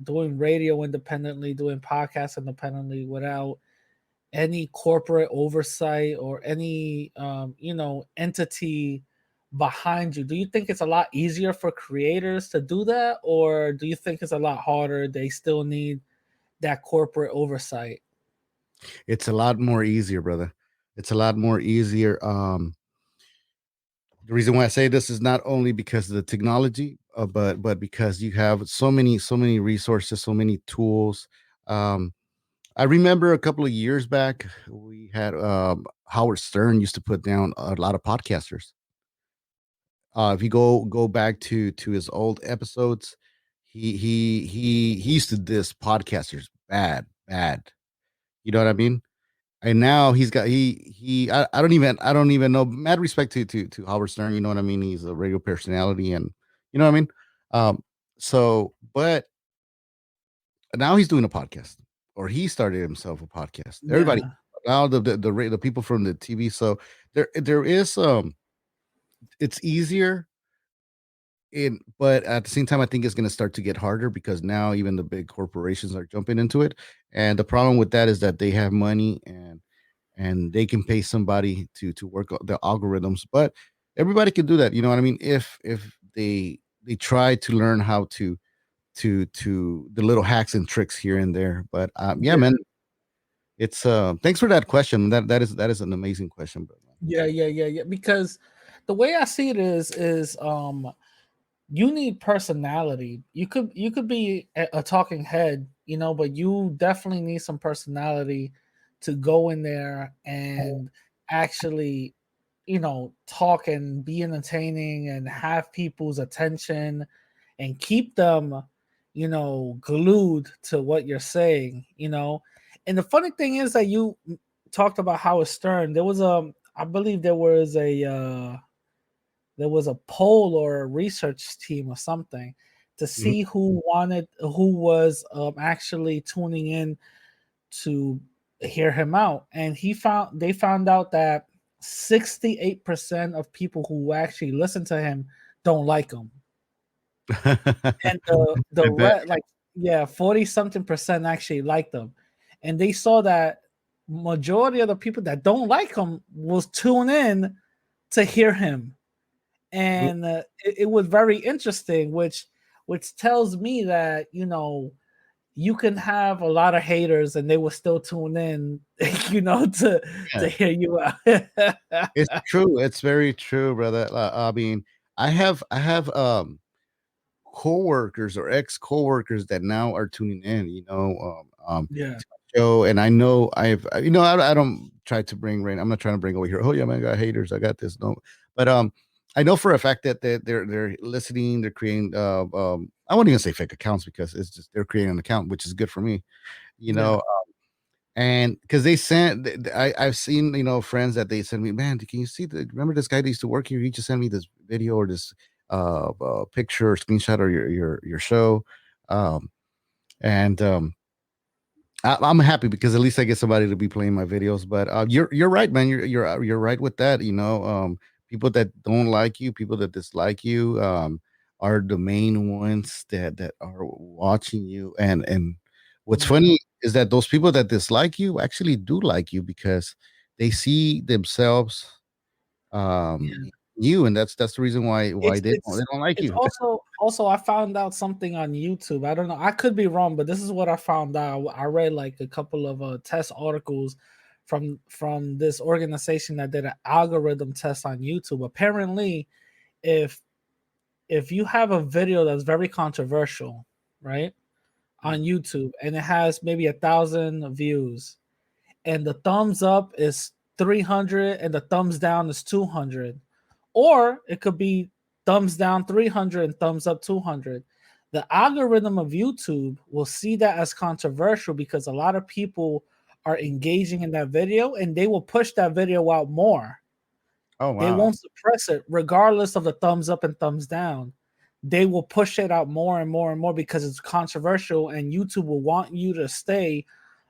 Speaker 1: doing radio independently, doing podcasts independently without any corporate oversight or any entity behind you, do you think it's a lot easier for creators to do that, or do you think it's a lot harder? They still need that corporate oversight.
Speaker 7: It's a lot more easier, brother. It's a lot more easier. The reason why I say this is not only because of the technology, but because you have so many resources, so many tools. Um, I remember a couple of years back, we had Howard Stern used to put down a lot of podcasters. If you go back to his old episodes, he used to diss podcasters bad. You know what I mean? And now he's got I don't even know. Mad respect to Howard Stern. You know what I mean? He's a radio personality, and you know what I mean. Um, but now he's doing a podcast, or he started himself a podcast. Everybody
Speaker 1: Yeah,
Speaker 7: now, the people from the TV. So there is it's easier but at the same time, I think it's going to start to get harder, because now even the big corporations are jumping into it. And the problem with that is that they have money, and they can pay somebody to work the algorithms. But everybody can do that. You know what I mean? If they try to learn how to the little hacks and tricks here and there. But yeah,
Speaker 1: yeah,
Speaker 7: man, it's thanks for that question. That is an amazing question, bro.
Speaker 1: yeah, yeah, yeah, yeah. Because the way I see it is you need personality. You could be a talking head, but you definitely need some personality to go in there and actually talk and be entertaining and have people's attention and keep them, glued to what you're saying. And the funny thing is that you talked about Howard Stern. I believe there was a poll or a research team or something to see who was actually tuning in to hear him out, and they found out that 68% of people who actually listen to him don't like him, and
Speaker 7: I bet.
Speaker 1: like 40 something percent actually like them, and they saw that majority of the people that don't like him will tune in to hear him, and it was very interesting, which tells me that you can have a lot of haters and they will still tune in, to
Speaker 7: Yeah.
Speaker 1: hear you out.
Speaker 7: It's true. It's very true, brother. I mean, I have coworkers or ex coworkers that now are tuning in.
Speaker 1: Yeah,
Speaker 7: Show, and I know I don't try to bring rain. I'm not trying to bring over here. Oh yeah, man, I got haters. I got this. No, but I know for a fact that they're listening. They're creating. I won't even say fake accounts because it's just they're creating an account, which is good for me. You
Speaker 1: yeah,
Speaker 7: know, and because they sent, I've seen friends that they send me, man, can you see remember this guy that used to work here? He just sent me this video or this picture or screenshot or your show, um, and I'm happy because at least I get somebody to be playing my videos. But you're right, man. You're right with that. People that don't like you, people that dislike you, are the main ones that are watching you. And what's
Speaker 1: yeah.
Speaker 7: funny is that those people that dislike you actually do like you because they see themselves
Speaker 1: Yeah.
Speaker 7: in you, and that's the reason why
Speaker 1: It's
Speaker 7: they don't,
Speaker 1: it's
Speaker 7: they don't like
Speaker 1: it's
Speaker 7: you.
Speaker 1: also I found out something on YouTube. I don't know. I could be wrong, but this is what I found out. I read like a couple of test articles from this organization that did an algorithm test on YouTube. Apparently, if you have a video that's very controversial, right, on
Speaker 7: Mm.
Speaker 1: YouTube, and it has maybe 1,000 views, and the thumbs up is 300 and the thumbs down is 200, or it could be thumbs down 300 and thumbs up 200, the algorithm of YouTube will see that as controversial because a lot of people are engaging in that video, and they will push that video out more.
Speaker 7: Oh
Speaker 1: They
Speaker 7: wow.
Speaker 1: won't suppress it regardless of the thumbs up and thumbs down. They will push it out more and more and more because it's controversial, and YouTube will want you to stay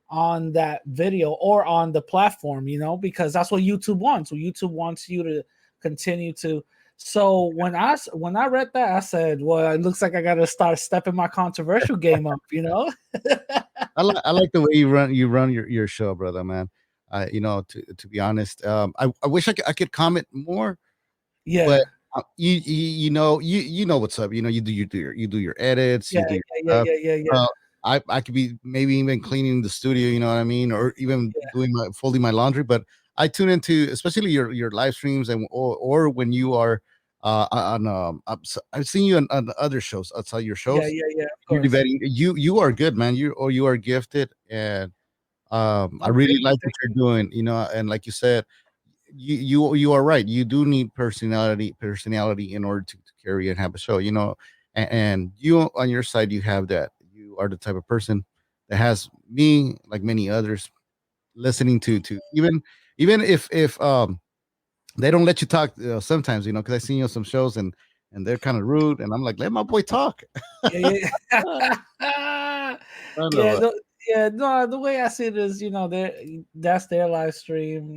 Speaker 1: on that video or on the platform, because that's what YouTube wants. So YouTube wants you to continue to. So when I read that, I said, "Well, it looks like I got to start stepping my controversial game up."
Speaker 7: I like the way you run your show, brother, man. To be honest, I wish I could comment more, but
Speaker 1: Yeah,
Speaker 7: you know what's up. You do your edits,
Speaker 1: yeah,
Speaker 7: you do your
Speaker 1: yeah,
Speaker 7: stuff.
Speaker 1: yeah, yeah, yeah,
Speaker 7: Uh, I could be maybe even cleaning the studio, you know what I mean, or even
Speaker 1: yeah,
Speaker 7: doing my folding my laundry. But I tune into especially your live streams and or when you are on I've seen you on other shows outside your
Speaker 1: yeah,
Speaker 7: shows.
Speaker 1: yeah, yeah. Of
Speaker 7: You're
Speaker 1: course.
Speaker 7: debating. You are good, man. You are gifted, and I
Speaker 1: Oh,
Speaker 7: really
Speaker 1: thank you,
Speaker 7: like what
Speaker 1: thank
Speaker 7: you're doing. And like you said, you are right. You do need personality in order to carry and have a show. And you on your side, you have that. You are the type of person that has me, like many others, listening to even if they don't let you talk sometimes, because I seen you on some shows and they're kind of rude, and I'm like, let my boy talk.
Speaker 1: you. Yeah, yeah.
Speaker 7: I don't know.
Speaker 1: Yeah, yeah, no, the way I see it is, that's their live stream.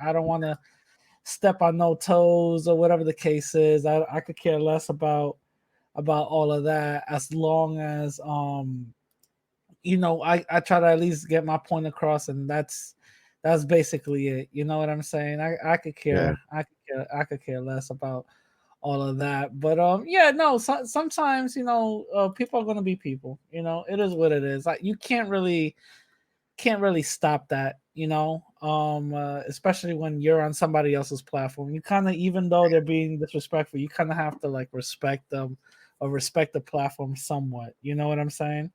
Speaker 1: I don't want to step on no toes or whatever the case is. I could care less about all of that, as long as I try to at least get my point across, and that's basically it. You know what I'm saying? I could
Speaker 7: Yeah.
Speaker 1: care. I could care less about all of that. But yeah, no, sometimes people are gonna be people. It is what it is. Like, you can't really stop that. Especially when you're on somebody else's platform, you kind of, even though they're being disrespectful, you kind of have to like respect them or respect the platform somewhat. You know what I'm saying?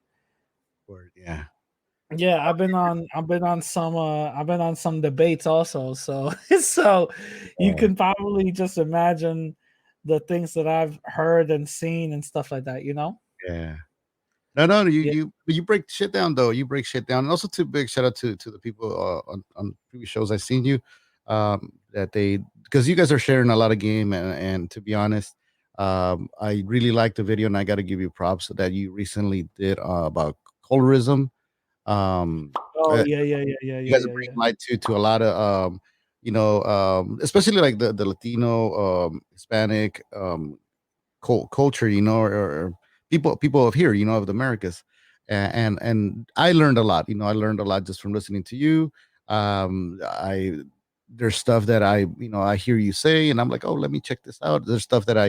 Speaker 7: Word, yeah.
Speaker 1: Yeah, I've been on some debates also. So so you
Speaker 7: Uh,
Speaker 1: can probably just imagine the things that I've heard and seen and stuff like that, you know?
Speaker 7: yeah. No,
Speaker 1: Yeah.
Speaker 7: you break shit down though. You break shit down, and also too big shout out to the people on previous shows I've seen you, that they because you guys are sharing a lot of game, and to be honest, I really like the video, and I got to give you props that you recently did about colorism. Um,
Speaker 1: Oh
Speaker 7: uh,
Speaker 1: yeah, yeah, yeah, yeah,
Speaker 7: you
Speaker 1: yeah,
Speaker 7: guys are
Speaker 1: yeah,
Speaker 7: bringing
Speaker 1: yeah.
Speaker 7: light to a lot of especially like the Latino, Hispanic, culture, or people of here, of the Americas, and I learned a lot. I learned a lot just from listening to you. I There's stuff that I hear you say, and I'm like, oh, let me check this out. There's stuff
Speaker 1: Yeah.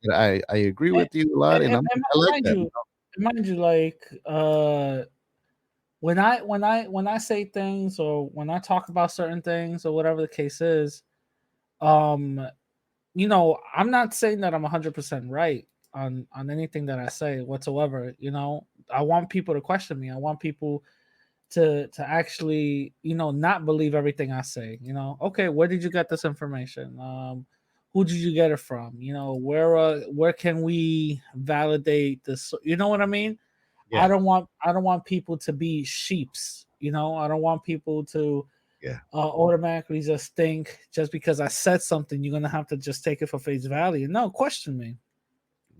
Speaker 7: that I agree
Speaker 1: And,
Speaker 7: with you a lot, and I like
Speaker 1: mind
Speaker 7: that.
Speaker 1: you, mind you, like when I say things or when I talk about certain things or whatever the case is, um, I'm not saying that I'm 100% right on anything that I say whatsoever. I want people to question me. I want people to actually not believe everything I say. Okay, where did you get this information? Who did you get it from? Where can we validate this? You know what I mean?
Speaker 7: Yeah,
Speaker 1: I don't want people to be sheeps. I don't want people to
Speaker 7: yeah,
Speaker 1: automatically just think just because I said something, you're gonna have to just take it for face value. No, question me.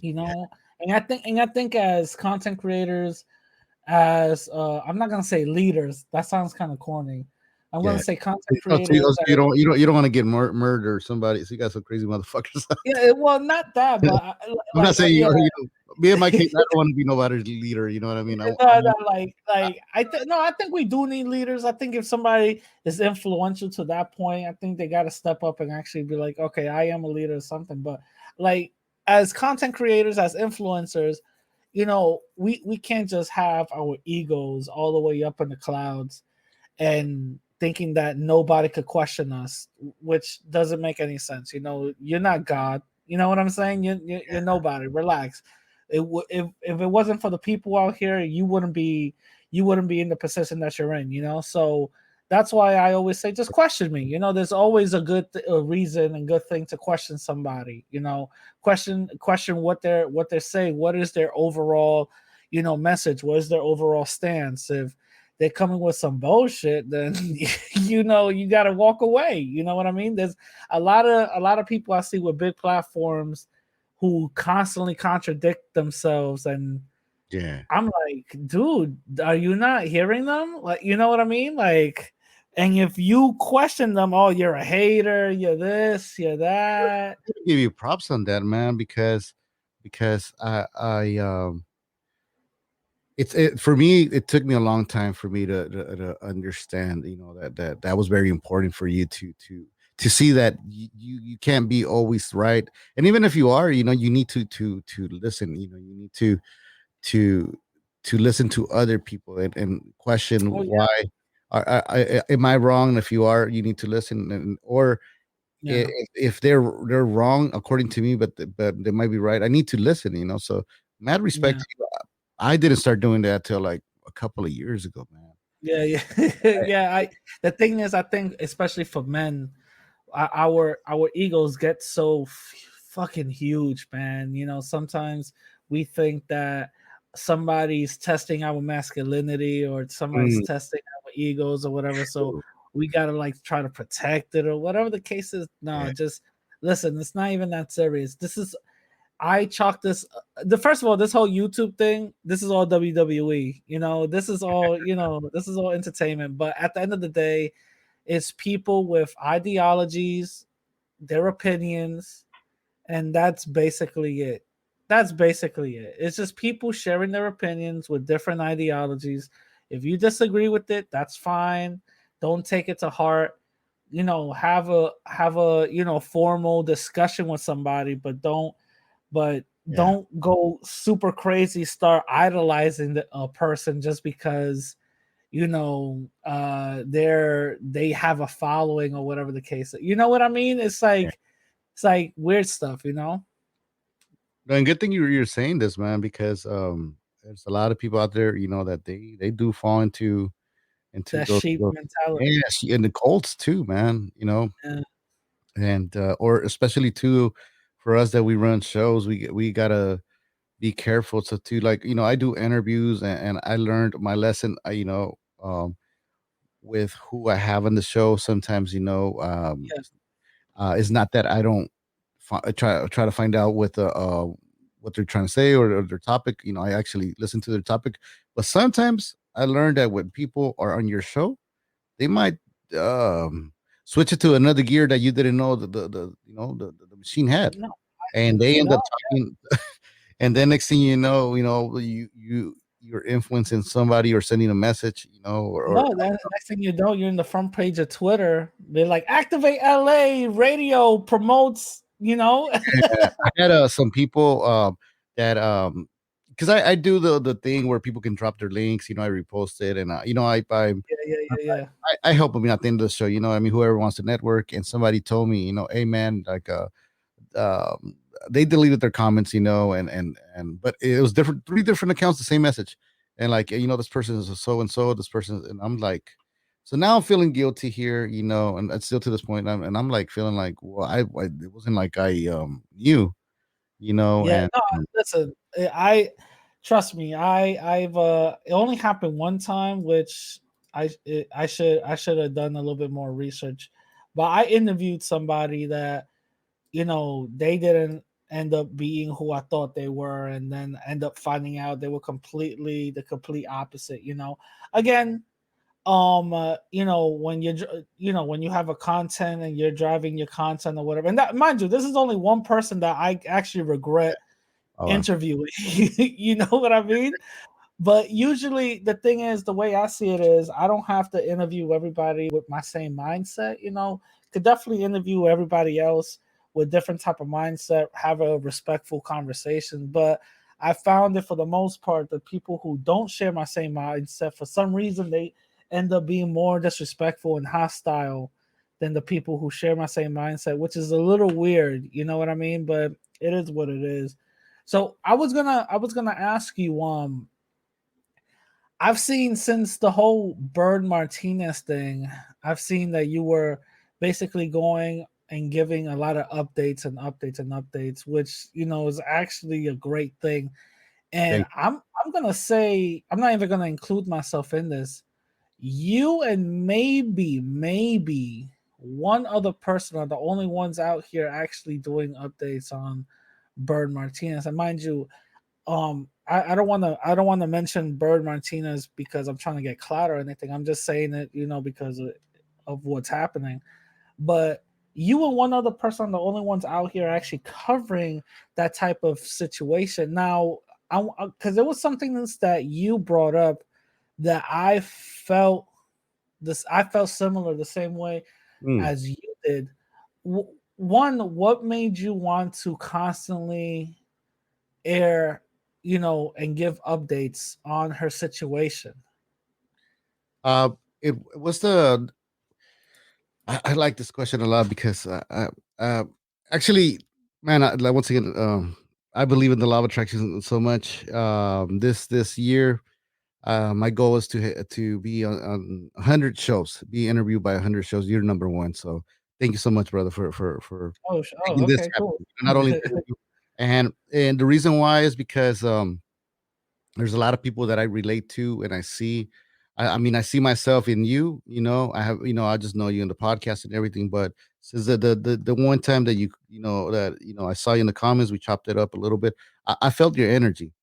Speaker 1: You
Speaker 7: yeah.
Speaker 1: know, and I think as content creators, as I'm not gonna say leaders. That sounds kind of corny. I'm gonna
Speaker 7: Yeah.
Speaker 1: say content
Speaker 7: Oh,
Speaker 1: creators.
Speaker 7: so you don't want to get murder or somebody. So you got some crazy motherfuckers.
Speaker 1: Yeah, well, not that, but
Speaker 7: I'm not saying
Speaker 1: yeah.
Speaker 7: me in my case, I don't want to be nobody's leader. You know what I mean?
Speaker 1: No,
Speaker 7: I
Speaker 1: no,
Speaker 7: want,
Speaker 1: I think no, I think we do need leaders. I think if somebody is influential to that point, I think they got to step up and actually be like, okay, I am a leader or something. But like as content creators, as influencers, we can't just have our egos all the way up in the clouds and thinking that nobody could question us, which doesn't make any sense. You're not God. You know what I'm saying? You're nobody. Relax. If it wasn't for the people out here, you wouldn't be in the position that you're in. So that's why I always say just question me. There's always a reason and good thing to question somebody. Question what they're saying. What is their overall message? What is their overall stance? If they're coming with some bullshit, then you got to walk away. You know what I mean? There's a lot of people I see with big platforms who constantly contradict themselves, and
Speaker 7: yeah.
Speaker 1: I'm like, dude, are you not hearing them? Like, you know what I mean? Like, and if you question them, oh, you're a hater, you're this, you're that.
Speaker 7: Give you props on that, man, because for me, it took me a long time for me to understand, that was very important for you to see that you can't be always right, and even if you are, you need to listen. You need to listen to other people, and question
Speaker 1: Oh yeah,
Speaker 7: why am I wrong. And if you are, you need to listen, or
Speaker 1: yeah,
Speaker 7: if they're wrong according to me, but they might be right, I need to listen. So mad respect
Speaker 1: yeah.
Speaker 7: to you. I didn't start doing that till like a couple of years ago, man.
Speaker 1: Yeah, yeah, yeah. The thing is, I think especially for men, our egos get so fucking huge, man. Sometimes we think that somebody's testing our masculinity or somebody's
Speaker 7: Mm,
Speaker 1: testing our egos or whatever. So we gotta like try to protect it or whatever the case is. No,
Speaker 7: yeah.
Speaker 1: just listen. It's not even that serious. This is I chalk this the first of all, this whole YouTube thing, this is all WWE. This is all entertainment. But at the end of the day, it's people with ideologies, their opinions, and that's basically it. That's basically it. It's just people sharing their opinions with different ideologies. If you disagree with it, that's fine. Don't take it to heart. Have a formal discussion with somebody, but
Speaker 7: Yeah.
Speaker 1: don't go super crazy, start idolizing a person just because they have a following or whatever the case. You know what I mean? It's like weird stuff.
Speaker 7: No, and good thing you're saying this, man, because there's a lot of people out there, that they do fall into
Speaker 1: That
Speaker 7: those,
Speaker 1: sheep
Speaker 7: those
Speaker 1: mentality.
Speaker 7: yes, and the cults too, man.
Speaker 1: Yeah.
Speaker 7: And or especially too for us that we run shows, we gotta be careful to like I do interviews, and I learned my lesson. With who I have on the show, sometimes
Speaker 1: Yeah.
Speaker 7: it's not that I don't try to find out what they're trying to say, or their topic. I actually listen to their topic, but sometimes I learned that when people are on your show, they might um, switch it to another gear that you didn't know the machine had,
Speaker 1: No,
Speaker 7: and they end
Speaker 1: no,
Speaker 7: up talking. And then next thing you're influencing somebody or sending a message, or
Speaker 1: no. Then next thing you know, you're in the front page of Twitter. They're like, "Activate LA radio promotes."
Speaker 7: yeah, I had some people that because I do the thing where people can drop their links. I repost it, and
Speaker 1: Yeah, yeah, yeah, yeah.
Speaker 7: I help them at the end of the show. I mean, whoever wants to network. And somebody told me, hey man, like um, they deleted their comments, and but it was different, 3 different accounts, the same message, and like this person is a so and so, this person, and I'm like, so now I'm feeling guilty here, and it's still to this point, and I'm like feeling like, well, it wasn't like I knew,
Speaker 1: Yeah,
Speaker 7: and
Speaker 1: no, listen, I trust me. I've it only happened one time, which I should have done a little bit more research. But I interviewed somebody that they didn't end up being who I thought they were, and then end up finding out they were completely the complete opposite. Again, when when you have a content and you're driving your content or whatever, and that, mind you, this is only one person that I actually regret
Speaker 7: oh,
Speaker 1: interviewing. You know what I mean? But usually the thing is, the way I see it is, I don't have to interview everybody with my same mindset. Could definitely interview everybody else with different type of mindset, have a respectful conversation. But I found that for the most part, the people who don't share my same mindset, for some reason, they end up being more disrespectful and hostile than the people who share my same mindset, which is a little weird. You know what I mean? But it is what it is. So I was gonna ask you, I've seen since the whole Bird Martinez thing, I've seen that you were basically going and giving a lot of updates and updates and updates, which is actually a great thing. And
Speaker 7: thank
Speaker 1: I'm gonna say, I'm not even gonna include myself in this. You and maybe one other person are the only ones out here actually doing updates on Bird Martinez. And mind you, I don't want to mention Bird Martinez because I'm trying to get clout or anything. I'm just saying it, because of what's happening. But you and one other person are the only ones out here actually covering that type of situation. Now, because there was something that you brought up that I felt similar the same way
Speaker 7: mm.
Speaker 1: as you did. One, what made you want to constantly air, and give updates on her situation?
Speaker 7: uh it was the I like this question a lot because actually, man, like once again, I believe in the law of attraction so much. This year, my goal is to be on 100 shows, be interviewed by 100 shows. You're number one, so thank you so much, brother, for
Speaker 1: Oh,
Speaker 7: making this
Speaker 1: okay,
Speaker 7: happen.
Speaker 1: cool.
Speaker 7: Not only the interview, and the reason why is because there's a lot of people that I relate to, and I see. I mean, I see myself in you. I have, I just know you in the podcast and everything. But since the one time that I saw you in the comments, we chopped it up a little bit. I felt your energy.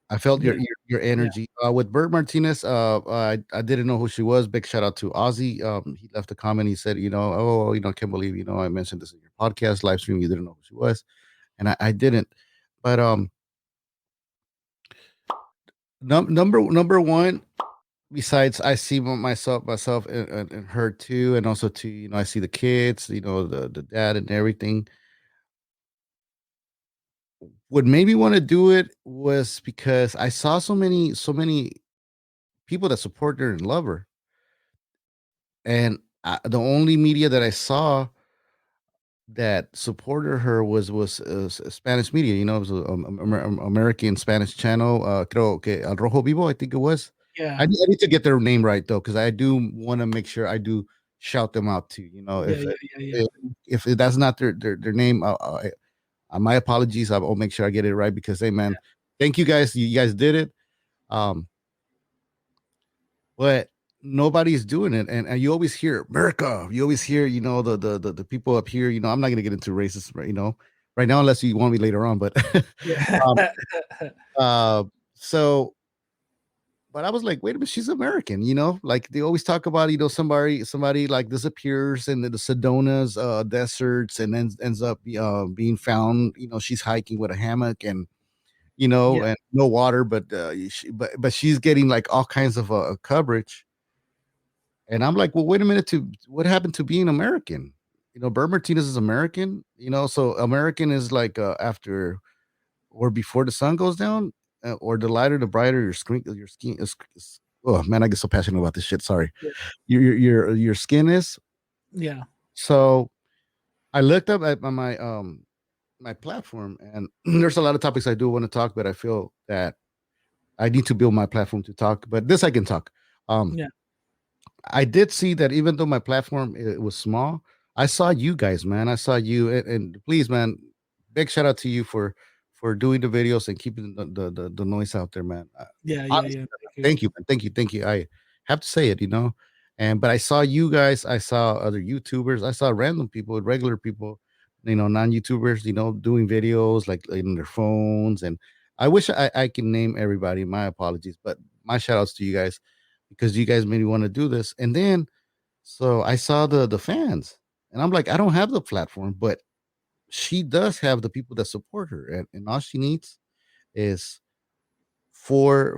Speaker 7: I felt your
Speaker 1: Yeah,
Speaker 7: your
Speaker 1: yeah.
Speaker 7: energy with Bert Martinez. I didn't know who she was. Big shout out to Ozzy. He left a comment. He said, oh, I can't believe I mentioned this in your podcast live stream. You didn't know who she was, and I didn't. But number one, besides I see myself and her too, and also too, I see the kids, the dad and everything. What made me want to do it was because I saw so many people that support her and love her, and the only media that I saw that supported her was Spanish media. You know, it was an American Spanish channel. Creo que Al Rojo Vivo, I think it was.
Speaker 1: Yeah.
Speaker 7: I need to get their name right though, because I do want to make sure I do shout them out too. You know, if that's not their name, my apologies. I'll make sure I get it right because, hey, man, thank you guys. You guys did it. But nobody's doing it, and you always hear America. You always hear, you know, the people up here. You know, I'm not gonna get into racist, you know, right now unless you want me later on. But so, but I was like, wait a minute, she's American. You know, like they always talk about, you know, somebody like disappears in the Sedona's deserts and then ends up being found. You know, she's hiking with a hammock and, you know, and no water, but she's getting like all kinds of coverage. And I'm like, well, wait a minute, what happened to being American? You know, Bert Martinez is American, you know, so American is like after or before the sun goes down, or the lighter, the brighter your skin is. Oh man, I get so passionate about this shit. Sorry. Your skin is.
Speaker 1: Yeah.
Speaker 7: So I looked up at my my platform, and there's a lot of topics I do want to talk, but I feel that I need to build my platform to talk. But this I can talk. I did see that even though my platform it was small, I saw you guys, man. I saw you, and please, man, big shout out to you for doing the videos and keeping the noise out there, man. Honestly, thank you, man. Thank you. I have to say it, you know. But I saw you guys. I saw other YouTubers. I saw random people, regular people, you know, non-YouTubers, you know, doing videos like in their phones. And I wish I can name everybody. My apologies, but my shout outs to you guys because you guys made me want to do this. And then so I saw the fans, and I'm like, I don't have the platform, but she does have the people that support her, and all she needs is for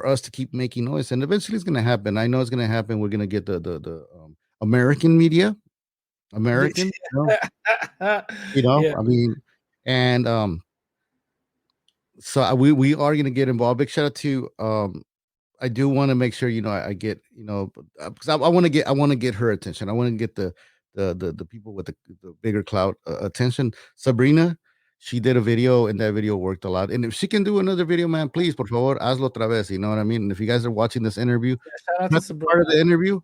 Speaker 7: us to keep making noise, and eventually it's gonna happen. I know it's gonna happen. We're gonna get the American media, American, you know, I mean, and so we are gonna get involved. Big shout out to I do want to make sure, you know, I get, you know, because I want to get her attention. I want to get the people with the bigger clout attention. Sabrina, she did a video, and that video worked a lot. And if she can do another video, man, please, por favor, hazlo otra vez. You know what I mean? And if you guys are watching this interview, that's part of the interview,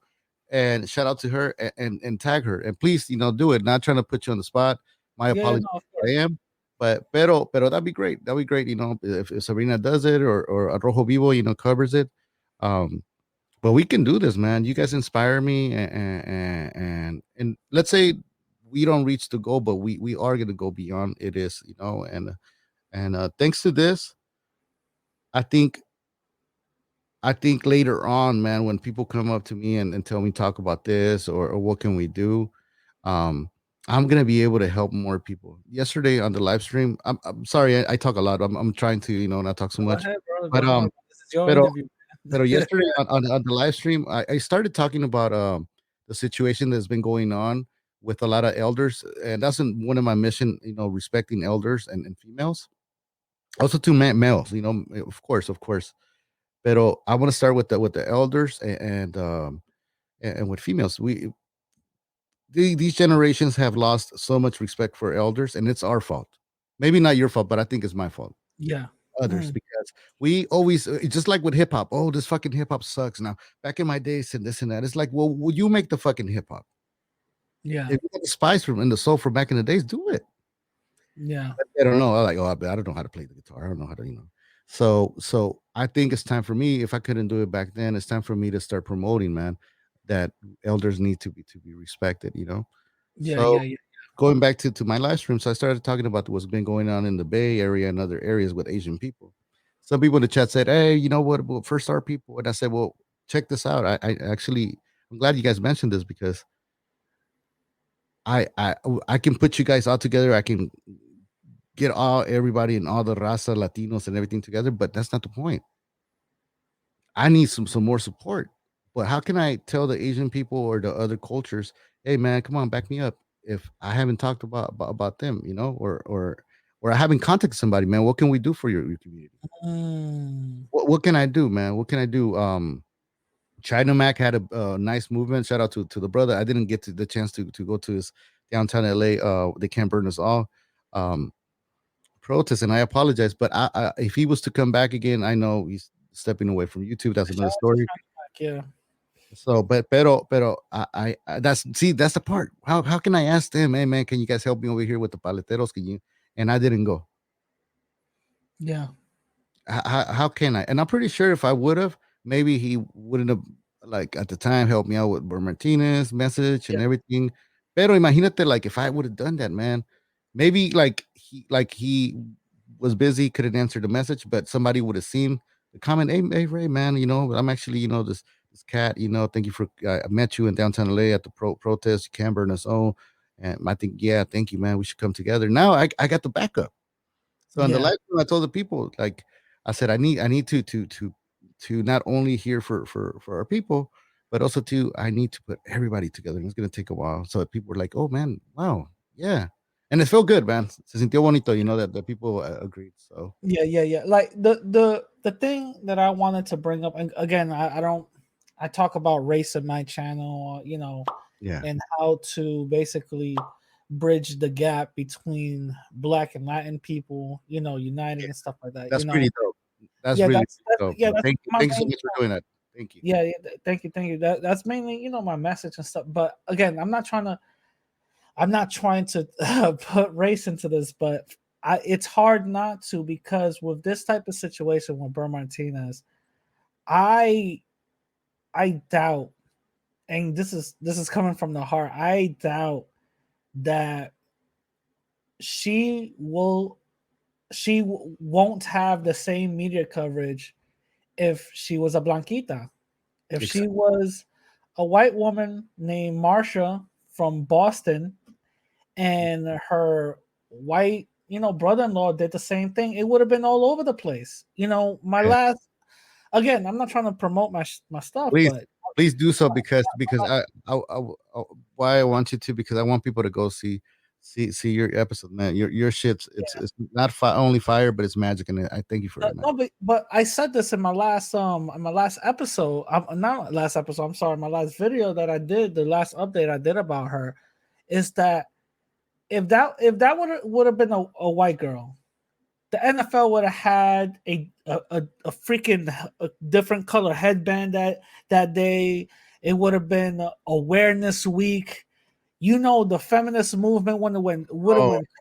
Speaker 7: and shout out to her and tag her. And please, you know, do it. Not trying to put you on the spot. My apologies, I am. But pero that'd be great. That'd be great. You know, if Sabrina does it or Rojo Vivo, you know, covers it. But we can do this, man. You guys inspire me, and let's say we don't reach the goal, but we are gonna go beyond it is, you know, and thanks to this, I think later on, man, when people come up to me and tell me talk about this or what can we do, I'm gonna be able to help more people. Yesterday on the live stream, I'm sorry, I talk a lot. I'm trying to, you know, not talk so much, but
Speaker 1: this is your
Speaker 7: pero
Speaker 1: interview.
Speaker 7: But yesterday on the live stream, I started talking about the situation that's been going on with a lot of elders, and that's one of my mission, you know, respecting elders and females, also to males, you know, of course. Pero I want to start with the elders and with females. These generations have lost so much respect for elders, and it's our fault. Maybe not your fault, but I think it's my fault.
Speaker 1: Yeah.
Speaker 7: Others, because we always just like with hip hop. Oh, this fucking hip hop sucks now. Back in my days, and this and that. It's like, well, will you make the fucking hip hop?
Speaker 1: Yeah.
Speaker 7: If you get the spice from and the soul from back in the days, do it.
Speaker 1: Yeah.
Speaker 7: But I don't know. I'm like, oh, I don't know how to play the guitar. I don't know how to, you know. So I think it's time for me. If I couldn't do it back then, it's time for me to start promoting, man, that elders need to be respected, you know.
Speaker 1: Yeah.
Speaker 7: Going back to my live stream, so I started talking about what's been going on in the Bay Area and other areas with Asian people. Some people in the chat said, "Hey, you know what? Well, first our people," and I said, "Well, check this out. I actually, I'm glad you guys mentioned this because I can put you guys all together. I can get everybody and all the raza Latinos and everything together, but that's not the point. I need some more support. But how can I tell the Asian people or the other cultures, hey man, come on, back me up if I haven't talked about them, you know, or I haven't contacted somebody, man. What can we do for your community? What can I do, man? What can I do? China Mac had a nice movement. Shout out to the brother. I didn't get the chance to go to downtown LA, they can't burn us all. Um, protest, and I apologize, but if he was to come back again, I know he's stepping away from YouTube. That's another story.
Speaker 1: Yeah.
Speaker 7: So, pero, that's that's the part. How can I ask them, hey man, can you guys help me over here with the paleteros? Can you? And I didn't go.
Speaker 1: Yeah.
Speaker 7: How can I? And I'm pretty sure if I would have, maybe he wouldn't have like at the time helped me out with Bert Martinez message and everything. Pero imagínate, like if I would have done that, man, maybe like he was busy, couldn't answer the message, but somebody would have seen the comment. Hey Ray, man, I'm actually this cat. Thank you for I met you in downtown LA at the protest. You can burn us all, and I think thank you, man. We should come together. Now I got the backup. So in the last one, I told the people, like I said, I need to not only hear for our people, but also I need to put everybody together. And it's gonna take a while. So people were like, oh man, wow, yeah. And it felt good, man. Se sintió bonito, that the people agreed. So
Speaker 1: Yeah. Like the thing that I wanted to bring up, and again, I talk about race in my channel,
Speaker 7: yeah,
Speaker 1: and how to basically bridge the gap between Black and Latin people, uniting and stuff like that.
Speaker 7: that's pretty dope. That's really dope. Thank you so much for doing that. Thank you.
Speaker 1: Yeah, thank you. That's mainly, my message and stuff. But again, I'm not trying to put race into this, but it's hard not to, because with this type of situation with Bert Martinez, I doubt, and this is coming from the heart, I doubt that she won't have the same media coverage if she was a blanquita. If she was a white woman named Marsha from Boston and her white, brother-in-law did the same thing, it would have been all over the place. Again, I'm not trying to promote my stuff, but
Speaker 7: please do so, because I why I want you to, because I want people to go see your episode, man. Your shit's it's not only fire, but it's magic, and I thank you for it, man.
Speaker 1: No, but I said this in my last episode. Not last episode. I'm sorry, my last video that I did, the last update I did about her, is that if that would have been a white girl, the NFL would have had a freaking different color headband that day. It would have been Awareness Week. The feminist movement would have went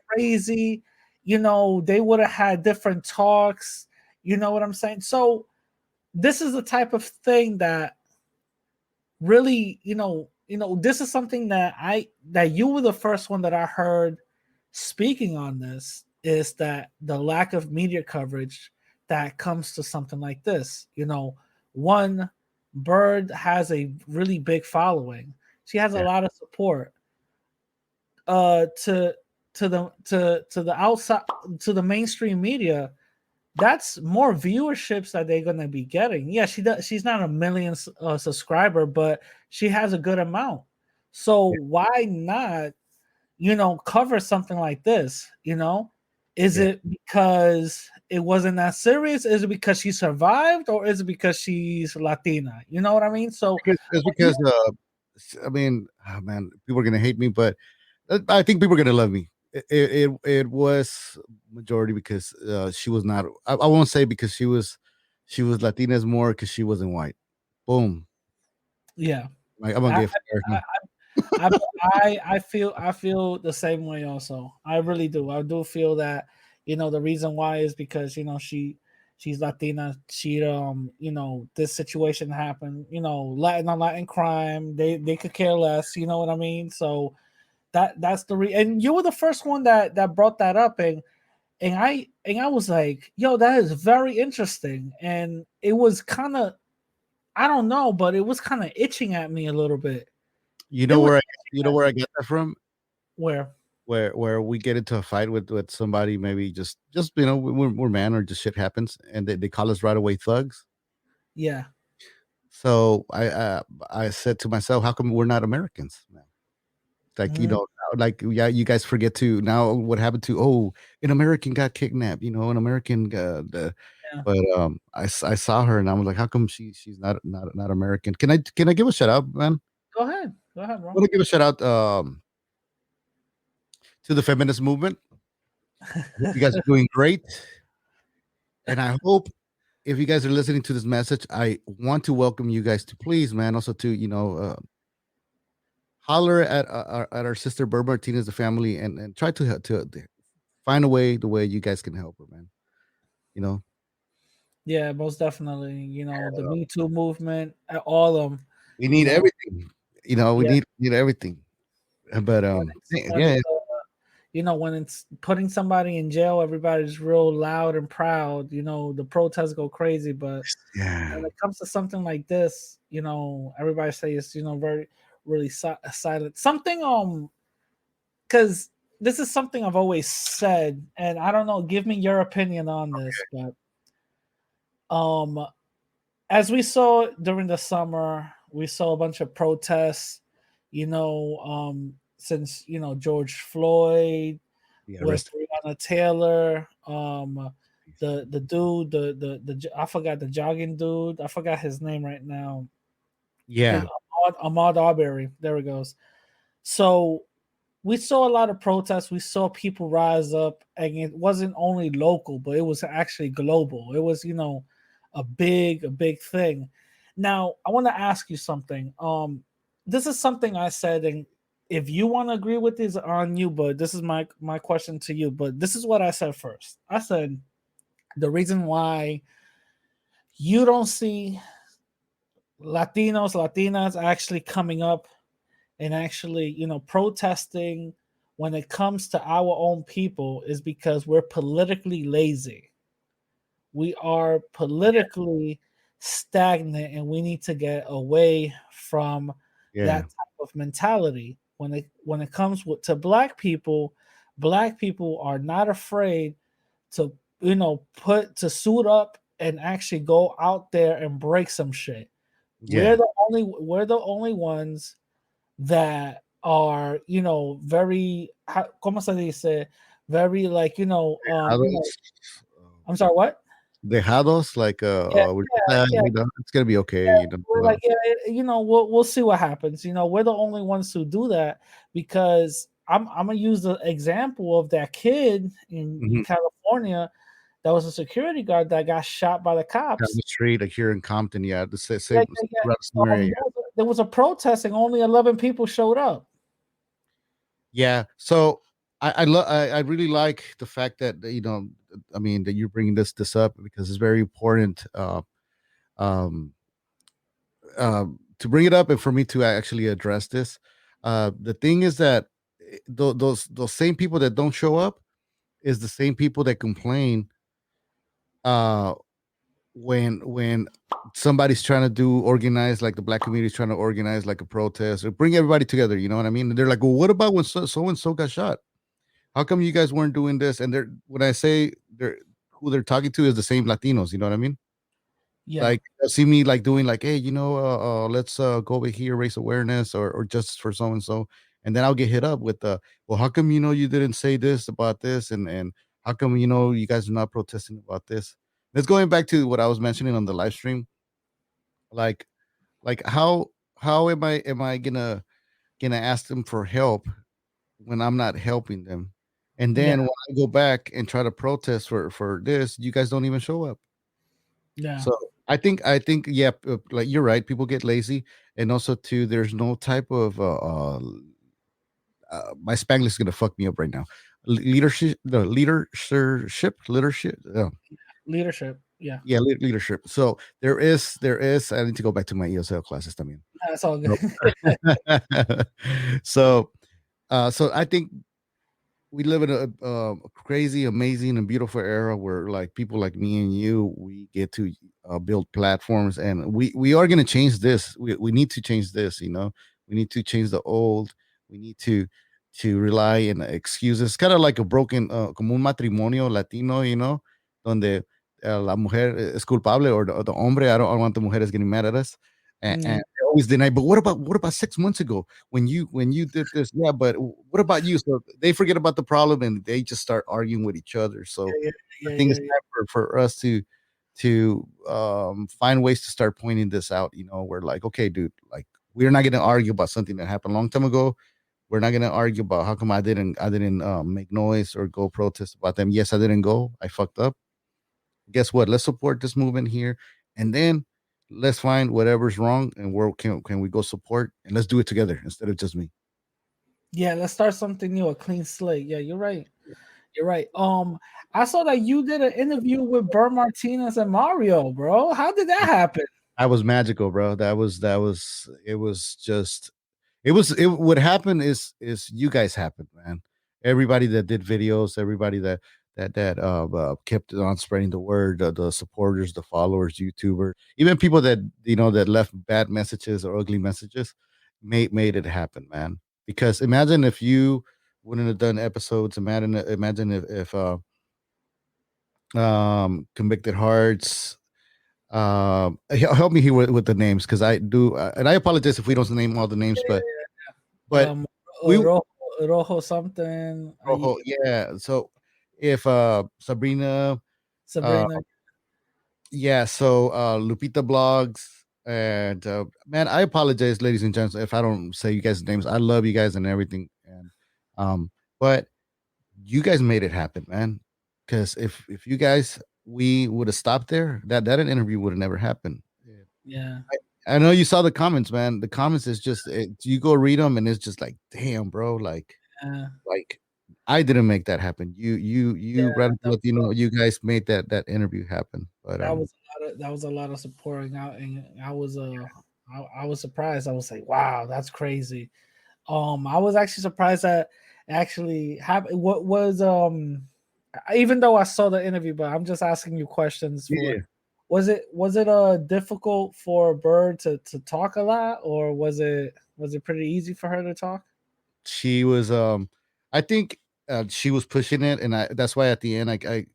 Speaker 1: crazy. They would have had different talks. You know what I'm saying? So this is the type of thing that really, this is something that you were the first one that I heard speaking on this, is that the lack of media coverage that comes to something like this. One, Bird has a really big following. She has a lot of support. To the outside, to the mainstream media, that's more viewerships that they're gonna be getting. Yeah, she's not a million subscriber, but she has a good amount. So why not, cover something like this? Is it because it wasn't that serious? Is it because she survived, or is it because she's Latina? You know what I mean? So
Speaker 7: it's because I mean, oh man, people are gonna hate me, but I think people are gonna love me. It was majority because she was not. I won't say because she was Latinas, more because she wasn't white. Boom.
Speaker 1: Yeah.
Speaker 7: Like, I'm gonna get fired.
Speaker 1: I feel the same way also. I really do. I do feel that, the reason why is because, she's Latina. She this situation happened, Latin crime. They could care less, you know what I mean? So that's the and you were the first one that brought that up, and I was like, yo, that is very interesting. And it was kind of, I don't know, but it was kind of itching at me a little bit.
Speaker 7: You know where I get that from?
Speaker 1: Where
Speaker 7: we get into a fight with somebody, maybe just we're man, or just shit happens, and they call us right away thugs.
Speaker 1: Yeah.
Speaker 7: So I said to myself, how come we're not Americans, man? Like, you guys forget to now what happened to an American got kidnapped, an American but I saw her and I was like, how come she's not American? Can I give a shout out, man?
Speaker 1: Go ahead, bro.
Speaker 7: I want to give a shout out to the feminist movement. You guys are doing great. And I hope if you guys are listening to this message, I want to welcome you guys to please, man, also to, holler at our sister Bert Martinez, the family, and try to find a way, the way you guys can help her, man. You know,
Speaker 1: Yeah, most definitely. You know, the Me Too movement, all of them.
Speaker 7: we need
Speaker 1: know,
Speaker 7: everything. You know, we
Speaker 1: Yeah.
Speaker 7: need everything. But
Speaker 1: when
Speaker 7: yeah,
Speaker 1: it's, when it's putting somebody in jail, everybody's real loud and proud. You know, the protests go crazy, but
Speaker 7: yeah,
Speaker 1: when it comes to something like this, everybody says, very really silent. Something because this is something I've always said, and I don't know. Give me your opinion on this, but as we saw during the summer, we saw a bunch of protests. Since George Floyd,
Speaker 7: yeah,
Speaker 1: with
Speaker 7: rest.
Speaker 1: Breonna Taylor, the dude, the I forgot the jogging dude. I forgot his name right now.
Speaker 7: Yeah,
Speaker 1: Ahmaud Arbery. There it goes. So we saw a lot of protests. We saw people rise up, and it wasn't only local, but it was actually global. It was, a big thing. Now, I want to ask you something. This is something I said, and if you want to agree with this on you, but this is my question to you. But this is what I said first. I said the reason why you don't see Latinos, Latinas actually coming up and actually, protesting when it comes to our own people is because we're politically lazy. We are politically stagnant, and we need to get away from
Speaker 7: yeah,
Speaker 1: that type of mentality. When it comes to black people are not afraid to suit up and actually go out there and break some shit.
Speaker 7: yeah.
Speaker 1: We're the only ones that are very ¿cómo se dice? Very
Speaker 7: Dejados,
Speaker 1: I'm sorry, what?
Speaker 7: dejados, like
Speaker 1: Yeah, yeah.
Speaker 7: it's gonna be okay.
Speaker 1: We're like, we'll see what happens. We're the only ones who do that, because I'm gonna use the example of that kid in
Speaker 7: Mhm.
Speaker 1: California that was a security guard that got shot by the
Speaker 7: Down
Speaker 1: cops.
Speaker 7: the street, like here in Compton, yeah, the same,
Speaker 1: Yeah,
Speaker 7: same
Speaker 1: yeah,
Speaker 7: around the same area.
Speaker 1: there was a protest and only 11 people showed up.
Speaker 7: Yeah. So I really like the fact that I mean that you're bringing this up because it's very important um to bring it up and for me to actually address this. The thing is that those same people that don't show up is the same people that complain uh when somebody's trying to do organize, like the black community is trying to organize like a protest or bring everybody together, you know what I mean? And they're like, well, what about when so and so got shot? How come you guys weren't doing this? And they're when I say they're who they're talking to is the same Latinos, you know what I mean?
Speaker 1: Yeah,
Speaker 7: Like they'll see me like doing like, hey, let's go over here, raise awareness or just for so and so. And then I'll get hit up with well, how come you didn't say this about this? And how come you guys are not protesting about this? That's going back to what I was mentioning on the live stream. Like how am I gonna ask them for help when I'm not helping them? And
Speaker 1: yeah,
Speaker 7: then when I go back and try to protest for this, you guys don't even show up.
Speaker 1: yeah,
Speaker 7: So I think yeah, like you're right. People get lazy, and also too, there's no type of my Spanglish is gonna fuck me up right now. Leadership, the leadership.
Speaker 1: leadership. Yeah,
Speaker 7: Yeah, leadership. So there is. I need to go back to my ESL classes. También.
Speaker 1: that's all good.
Speaker 7: So, so I think we live in a crazy, amazing, and beautiful era where like people like me and you, we get to build platforms, and we are going to change this. We need to change this. We need to change the old. We need to rely on excuses. Kind of like a broken, como un matrimonio latino, donde la mujer es culpable or the hombre. I don't want the mujeres getting mad at us, and
Speaker 1: Mm,
Speaker 7: they always deny. But what about 6 months ago when you did this? Yeah, but what about you? So they forget about the problem and they just start arguing with each other. So
Speaker 1: yeah,
Speaker 7: I
Speaker 1: yeah,
Speaker 7: think
Speaker 1: yeah,
Speaker 7: it's time for us to find ways to start pointing this out. We're like, okay, dude, like we're not going to argue about something that happened a long time ago. We're not gonna argue about how come I didn't make noise or go protest about them. Yes, I didn't go. I fucked up. Guess what? Let's support this movement here, and then let's find whatever's wrong and where can we go support, and let's do it together instead of just me.
Speaker 1: Yeah, let's start something new, a clean slate. Yeah, you're right. You're right. I saw that you did an interview with Burr Martinez and Mario, bro. How did that happen?
Speaker 7: That was magical, bro. That was it was just it what happened is you guys happened, man. Everybody that did videos, everybody that kept on spreading the word, the supporters, the followers, YouTubers, even people that that left bad messages or ugly messages, made it happen, man. Because imagine if you wouldn't have done episodes. Imagine if Convicted Hearts. Help me here with the names because I do, and I apologize if we don't name all the names, but we
Speaker 1: Rojo something.
Speaker 7: Rojo, yeah. So if Sabrina,
Speaker 1: Sabrina.
Speaker 7: yeah. So Lupita Blogs, and man, I apologize, ladies and gents, if I don't say you guys' names. I love you guys and everything, and but you guys made it happen, man. Because if you guys we would have stopped there, that interview would have never happened.
Speaker 1: Yeah.
Speaker 7: I know you saw the comments, man. The comments is just you go read them and it's just like, damn, bro, like I didn't make that happen. Radical Latino, you guys made that interview happen. But
Speaker 1: that was a lot of supporting out, and I was surprised. I was like, wow, that's crazy. I was actually surprised that actually happened. What was even though I saw the interview, but I'm just asking you questions. Was it difficult for Bird to talk a lot, or was it pretty easy for her to talk?
Speaker 7: She was I think she was pushing it, and that's why at the end I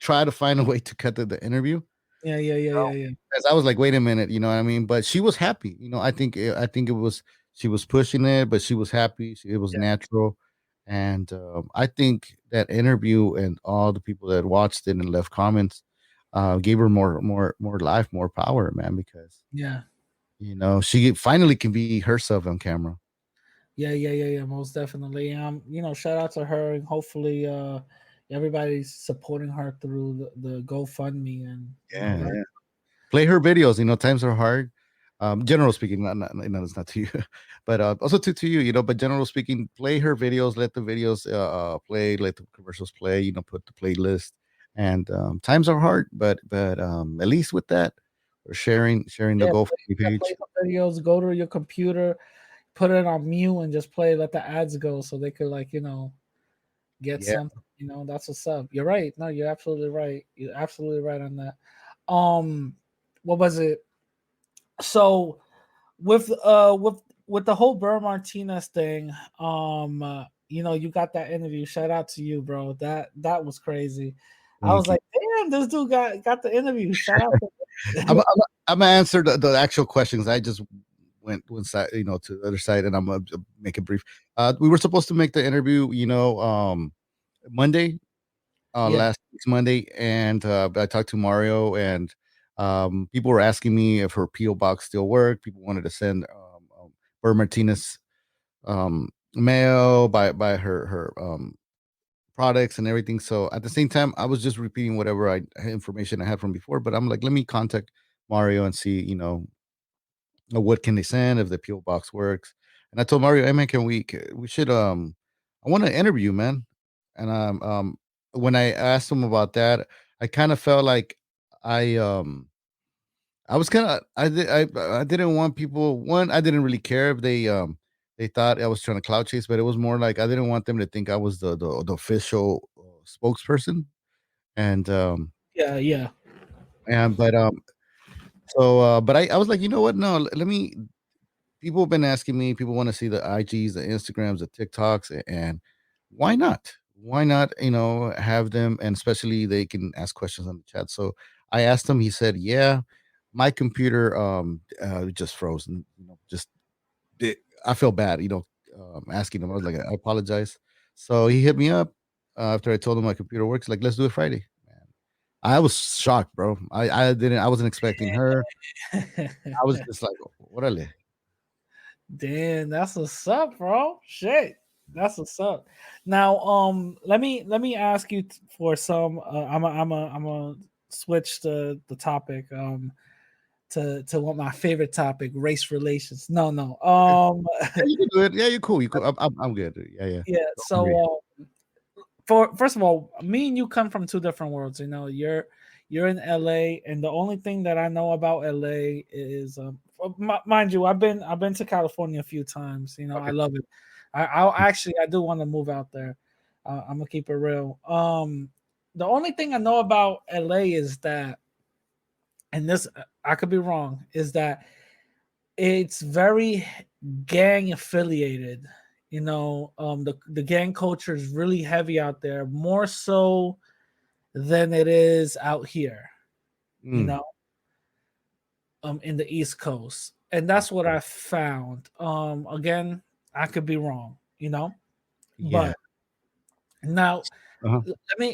Speaker 7: try to find a way to cut the interview.
Speaker 1: Yeah.
Speaker 7: Because I was like, wait a minute, you know what I mean? But she was happy, I think it was she was pushing it, but she was happy. It was natural. And I think that interview and all the people that watched it and left comments gave her more life, more power, man. Because she finally can be herself on camera.
Speaker 1: Yeah, most definitely. Shout out to her, and hopefully everybody's supporting her through the GoFundMe and
Speaker 7: play her videos. Times are hard. General speaking, it's not to you, but also to you, but general speaking, play her videos, let the videos play, let the commercials play, put the playlist. And times are hard, but at least with that, we're sharing the GoFundMe page.
Speaker 1: Play the videos, go to your computer, put it on mute, and just play. Let the ads go so they could get something. That's what's up. You're right. No, you're absolutely right. You're absolutely right on that. What was it? So with the whole Burr Martinez thing, you got that interview. Shout out to you, bro. That was crazy. I was like, damn, this dude got the interview. Shout out to
Speaker 7: I'm gonna answer the actual questions. I just went one side, to the other side, and I'm gonna make it brief. We were supposed to make the interview, Monday, last week's Monday, and I talked to Mario, and people were asking me if her PO box still worked. People wanted to send Burr Martinez mail by her products and everything. So at the same time, I was just repeating whatever information I had from before. But I'm like, let me contact Mario and see, what can they send if the PO box works. And I told Mario, hey man, we should I want to interview, man. And when I asked him about that, I kind of felt like I was kind of I didn't want people. I didn't really care if they thought I was trying to clout chase, but it was more like I didn't want them to think I was the official spokesperson. And
Speaker 1: yeah.
Speaker 7: And but I was like, you know what? No, let me. People have been asking me. People want to see the IGs, the Instagrams, the TikToks, and why not? Why not? Have them, and especially they can ask questions on the chat. So I asked him. He said, "Yeah, my computer just froze, and I feel bad, asking him. I was like, I apologize." So he hit me up after I told him my computer works. Like, let's do it Friday. Man, I was shocked, bro. I wasn't expecting her. I was just like, what are they?
Speaker 1: Damn, that's what's up, bro. Shit, that's what's up. Now, let me ask you for some. I'm a switch the topic. To what my favorite topic, race relations. No, no.
Speaker 7: Yeah, you can do it. Yeah, you're cool. You cool. I'm good. Yeah, yeah.
Speaker 1: Yeah.
Speaker 7: Don't worry.
Speaker 1: So, for first of all, me and you come from two different worlds. You know, you're in LA, and the only thing that I know about LA is, mind you, I've been to California a few times. You know, I
Speaker 7: Okay.
Speaker 1: love it. I do want to move out there. I'm gonna keep it real. The only thing I know about LA is that, and this I could be wrong, is that it's very gang affiliated. You know, the gang culture is really heavy out there, more so than it is out here. You
Speaker 7: Mm,
Speaker 1: know, in the East Coast, and that's what I found. Again, I could be wrong. You know,
Speaker 7: yeah.
Speaker 1: but now
Speaker 7: Uh-huh.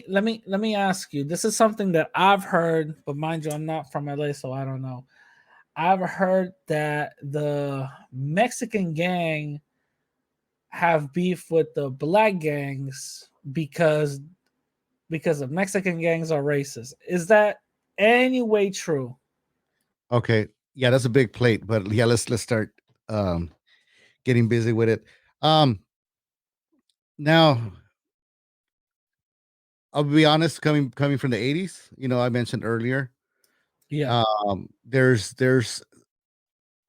Speaker 1: let me ask you. This is something that I've heard, but mind you, I'm not from LA, so I don't know. I've heard that the Mexican gang have beef with the black gangs because the Mexican gangs are racist. Is that any way true?
Speaker 7: Okay. Yeah, that's a big plate, but yeah, let's start um getting busy with it. Um Now I'll be honest, coming from the 80s, I mentioned earlier,
Speaker 1: Yeah,
Speaker 7: there's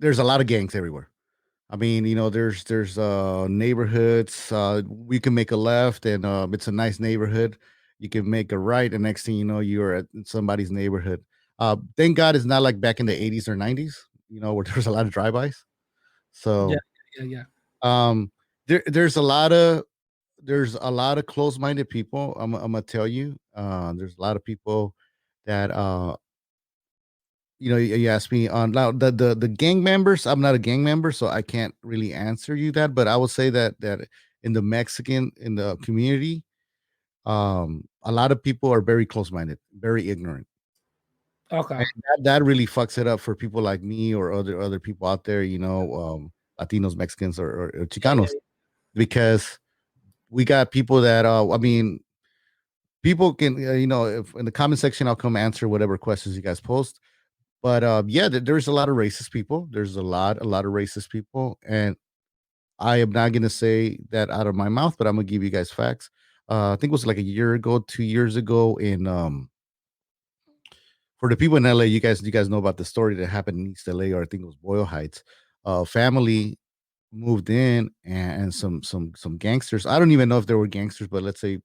Speaker 7: a lot of gangs everywhere. I mean, there's neighborhoods. We can make a left, and it's a nice neighborhood. You can make a right, and next thing you know, you're at somebody's neighborhood. Thank God it's not like back in the 80s or 90s, where there's a lot of drive-bys.
Speaker 1: yeah,
Speaker 7: So
Speaker 1: yeah.
Speaker 7: um, there's a lot of close-minded people. I'm gonna tell you, there's a lot of people that you asked me on now the gang members. I'm not a gang member, so I can't really answer you that. But I would say that in the community, a lot of people are very close minded, very ignorant,
Speaker 1: Okay.
Speaker 7: and that really fucks it up for people like me or other people out there. Latinos, Mexicans, or
Speaker 1: Yeah,
Speaker 7: Chicanos, because we got people that I mean, people can if in the comment section I'll come answer whatever questions you guys post. But yeah, there's a lot of racist people. There's a lot of racist people, and I am not gonna say that out of my mouth, but I'm gonna give you guys facts. I think it was like a year ago, 2 years ago, in for the people in LA, you guys know about the story that happened in East LA, or I think it was Boyle Heights. Family moved in, and some gangsters. I don't even know if they were gangsters, but let's say,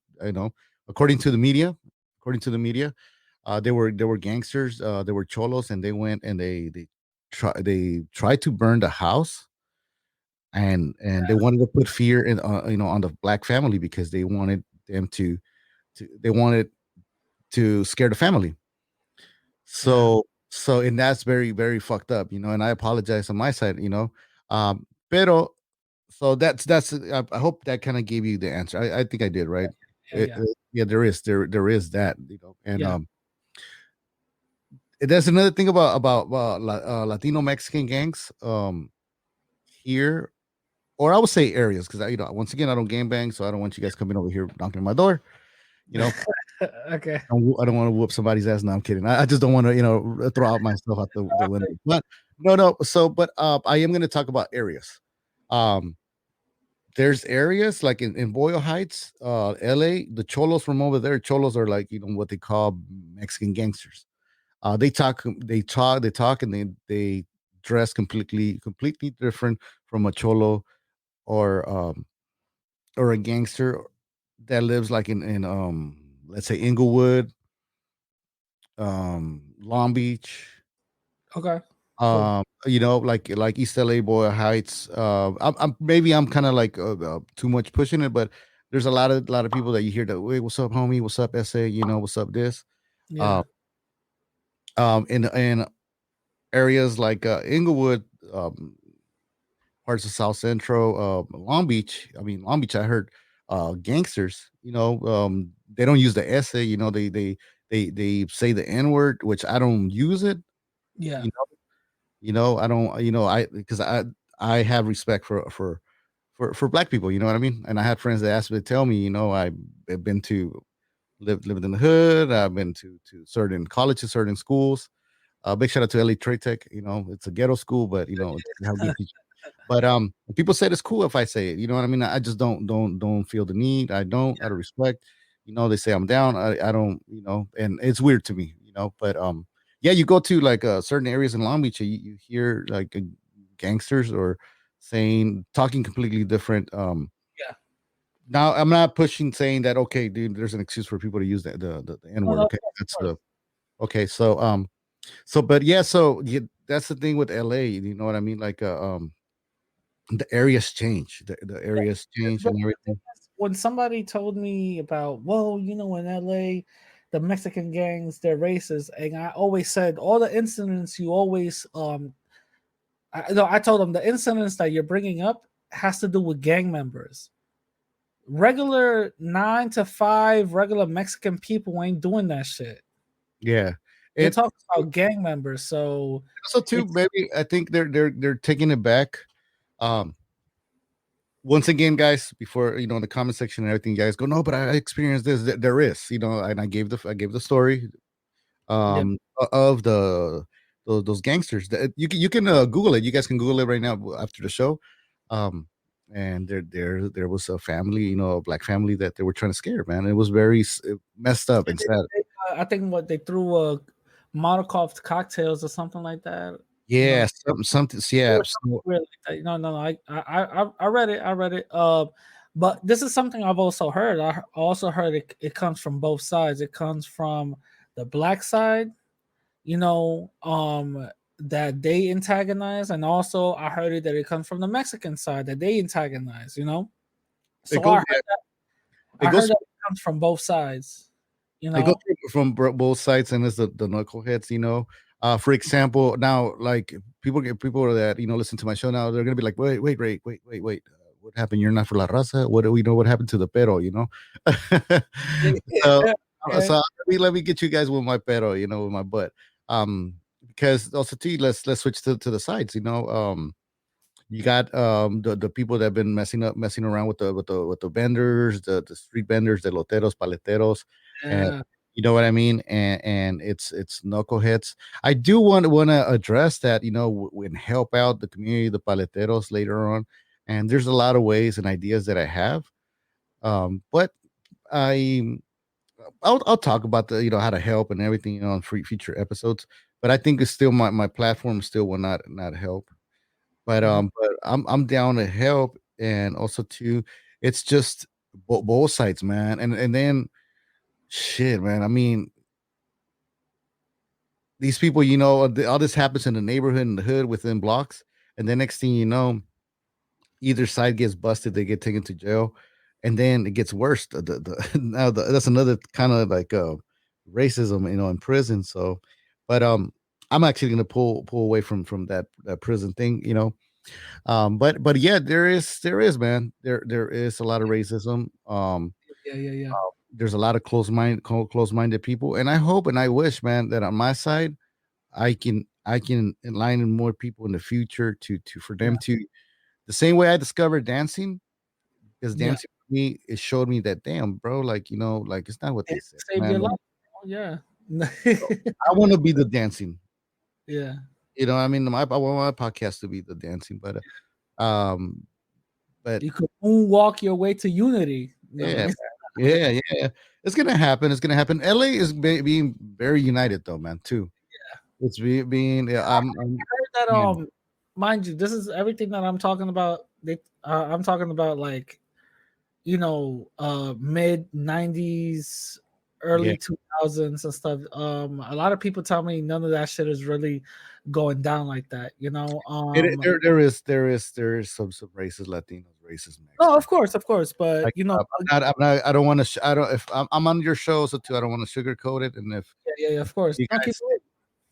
Speaker 7: according to the media, according to the media, they were gangsters. They were cholos, and they went and they tried to burn the house, and they wanted to put fear in on the black family because they wanted them to scare the family.
Speaker 1: yeah,
Speaker 7: So and that's very, very fucked up, and I apologize on my side, pero so I hope that kind of gave you the answer. I think I did, right?
Speaker 1: yeah, yeah,
Speaker 7: Yeah, there is that, and
Speaker 1: yeah.
Speaker 7: there's another thing about Latino Mexican gangs here, or I would say areas, because once again, I don't game bang, so I don't want you guys coming over here knocking on my door. You know,
Speaker 1: Okay.
Speaker 7: I don't want to whoop somebody's ass. No, I'm kidding. I just don't want to, throw out myself out the window. But no, no. So, but I am going to talk about areas. Um, there's areas like in Boyle Heights, LA. The cholos from over there, cholos are like what they call Mexican gangsters. They talk, and they dress completely different from a cholo or a gangster that lives like in let's say Inglewood, Long Beach,
Speaker 1: Okay. Cool.
Speaker 7: like East LA, Boyle Heights. I'm kind of like too much pushing it, but there's a lot of people that you hear that, "Wait, what's up, homie? What's up, SA? What's up, this?" Uh,
Speaker 1: Yeah.
Speaker 7: in areas like Inglewood, um, parts of South Central, Long Beach. I mean, Long Beach. I heard gangsters. They don't use the SA. They say the N word, which I don't use it.
Speaker 1: Yeah.
Speaker 7: You I don't, I because I have respect for black people. You know what I mean? And I had friends that asked me to tell me, I've been to lived in the hood. I've been to certain colleges, certain schools. Big shout out to LA Trade Tech. It's a ghetto school, but it's how good teachers. But people said it's cool if I say it. You know what I mean? I just don't feel the need. I don't out of respect. They say I'm down. I don't. And it's weird to me. But yeah, you go to like certain areas in Long Beach, you hear like gangsters or talking completely different.
Speaker 1: Yeah.
Speaker 7: Now I'm not pushing saying that. Okay, dude, there's an excuse for people to use the N word.
Speaker 1: no,
Speaker 7: Okay, that's the okay. But yeah, that's the thing with LA. You know what I mean? Like the areas change. The areas change and everything.
Speaker 1: When somebody told me about, well, in LA, the Mexican gangs, they're racist, and I always said all the incidents you always I told them the incidents that you're bringing up has to do with gang members. Regular 9 to 5 regular Mexican people ain't doing that shit.
Speaker 7: Yeah,
Speaker 1: You're talking about gang members, so
Speaker 7: too. Maybe I think they're taking it back. Once again, guys, before in the comment section and everything, you guys go, no, but I experienced this. There is, and I gave the story of those gangsters. You can Google it. You guys can Google it right now after the show. And there was a family, a black family that they were trying to scare, man. It was very messed up and sad.
Speaker 1: I think they threw Molotov cocktails or something like that.
Speaker 7: Yeah, something. Yeah,
Speaker 1: really. No. I read it. But this is something I've also heard. I also heard it comes from both sides. It comes from the black side, that they antagonize, and also I heard that it comes from the Mexican side that they antagonize. So I heard that it comes from both sides.
Speaker 7: They go from both sides, and it's the knuckleheads. For example, now like people that listen to my show now, they're gonna be like, wait, what happened? You're not for La Raza. What do we know? What happened to the pero? So let me get you guys with my pero, with my butt. Because also too, let's switch to the sides. You got the people that have been messing around with the vendors, the street vendors, the loteros, paleteros, and you know what I mean, and it's knuckleheads. I do want to address that, and help out the community, the paleteros later on. And there's a lot of ways and ideas that I have, but I'll talk about the how to help and everything on future episodes. But I think it's still my platform still will not help. But I'm down to help, and also too, it's just both sides, man. And then shit, man. I mean, these people, all this happens in the neighborhood, in the hood, within blocks, and then next thing you know, either side gets busted, they get taken to jail, and then it gets worse. That's another kind of like racism, in prison. So, but I'm actually gonna pull away from that prison thing, but yeah, there is, man. There is a lot of racism.
Speaker 1: Yeah.
Speaker 7: There's a lot of close-minded people, and I hope and I wish, man, that on my side, I can enlighten more people in the future for them to, the same way I discovered dancing, because dancing for me, it showed me that, damn, bro, like like it's not what they say.
Speaker 1: Saved your life. Yeah.
Speaker 7: I want to be the dancing.
Speaker 1: Yeah.
Speaker 7: I mean, I want my podcast to be the dancing, but
Speaker 1: you could moonwalk your way to unity.
Speaker 7: Yeah. Yeah. It's gonna happen. LA is being very united, though, man. Too. Yeah. It's being. Yeah. I
Speaker 1: heard that. Mind you, this is everything that I'm talking about. I'm talking about like, mid 90s, early 2000s and stuff. A lot of people tell me none of that shit is really going down like that. There is
Speaker 7: some racist Latinos, racist Mexicans.
Speaker 1: Oh, of course, but
Speaker 7: like, I don't want to. I don't. If I'm on your show, so too, I don't want to sugarcoat it. And if
Speaker 1: of course,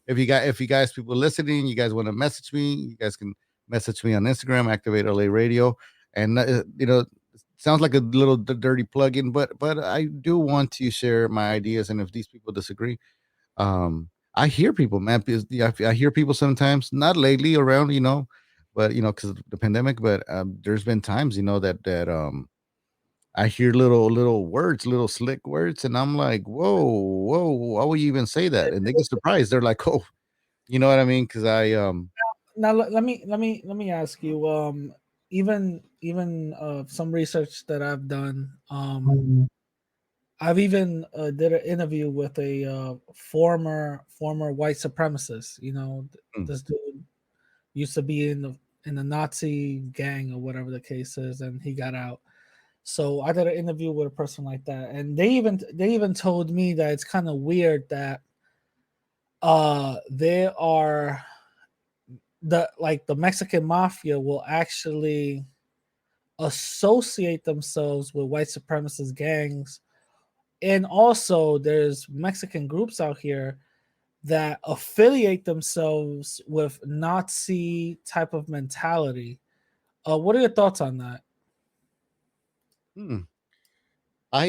Speaker 7: if you guys people listening, you guys want to message me, you guys can message me on Instagram, Activate LA Radio, and sounds like a little dirty plug-in, but I do want to share my ideas, and if these people disagree, I hear people, man. I hear people sometimes, not lately around, but because of the pandemic. But there's been times, that I hear little words, little slick words, and I'm like, whoa, whoa, why would you even say that? And they get surprised. They're like, oh, you know what I mean? Because
Speaker 1: Now let me ask you. Even some research that I've done. I've even did an interview with a former white supremacist.
Speaker 7: Mm.
Speaker 1: This dude used to be in the Nazi gang or whatever the case is, and he got out. So I did an interview with a person like that, and they even told me that it's kind of weird that they are the Mexican mafia will actually associate themselves with white supremacist gangs, and also there's Mexican groups out here that affiliate themselves with Nazi type of mentality. What are your thoughts on that?
Speaker 7: Hmm. I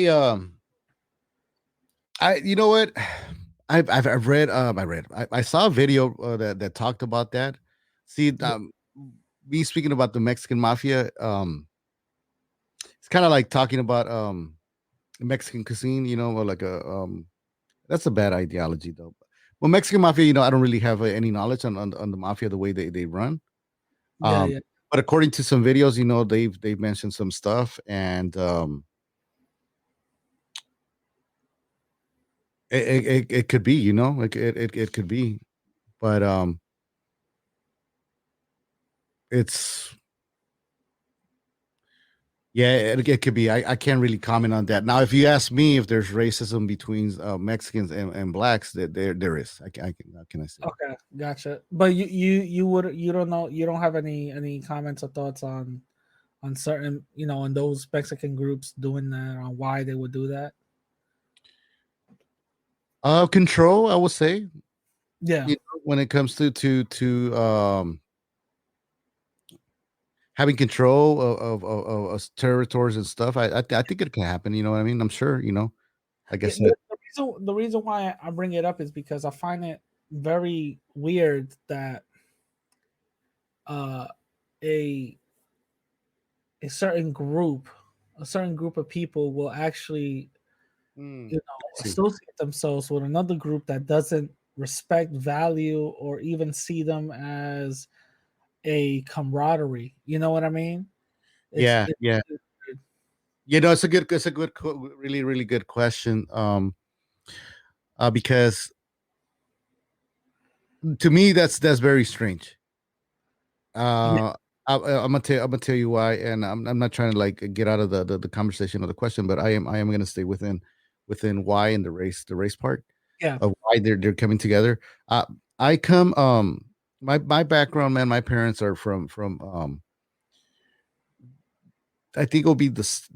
Speaker 7: you know what? I've read I saw a video that talked about that. See, me speaking about the Mexican mafia, it's kind of like talking about Mexican cuisine, or like a that's a bad ideology though. Well, Mexican mafia, I don't really have any knowledge on the mafia, the way they run.
Speaker 1: Yeah,
Speaker 7: Um,
Speaker 1: yeah,
Speaker 7: but according to some videos, they've mentioned some stuff, and it could be, like it could be, but it's yeah, it could be. I can't really comment on that. Now, if you ask me if there's racism between Mexicans and blacks, that there is. I can, how can I say?
Speaker 1: okay, gotcha. But you don't know, you don't have any comments or thoughts on certain, on those Mexican groups doing that, on why they would do that.
Speaker 7: Control, I would say.
Speaker 1: Yeah,
Speaker 7: When it comes to having control of territories and stuff, I think it can happen. You know what I mean? I'm sure. Like I
Speaker 1: yeah.
Speaker 7: said.
Speaker 1: The reason why I bring it up is because I find it very weird that uh a a certain group of people will actually
Speaker 7: Mm, I see.
Speaker 1: associate themselves with another group that doesn't respect, value, or even see them as a camaraderie. You know what I mean? It's
Speaker 7: Yeah,
Speaker 1: it,
Speaker 7: yeah. It's a good, really, really good question. Because to me, that's very strange.
Speaker 1: yeah,
Speaker 7: I'm gonna tell you why, and I'm not trying to like get out of the conversation or the question, but I am gonna stay within why and the race part
Speaker 1: yeah.
Speaker 7: of why they're coming together. I come my background, man. My parents are from I think it'll be it's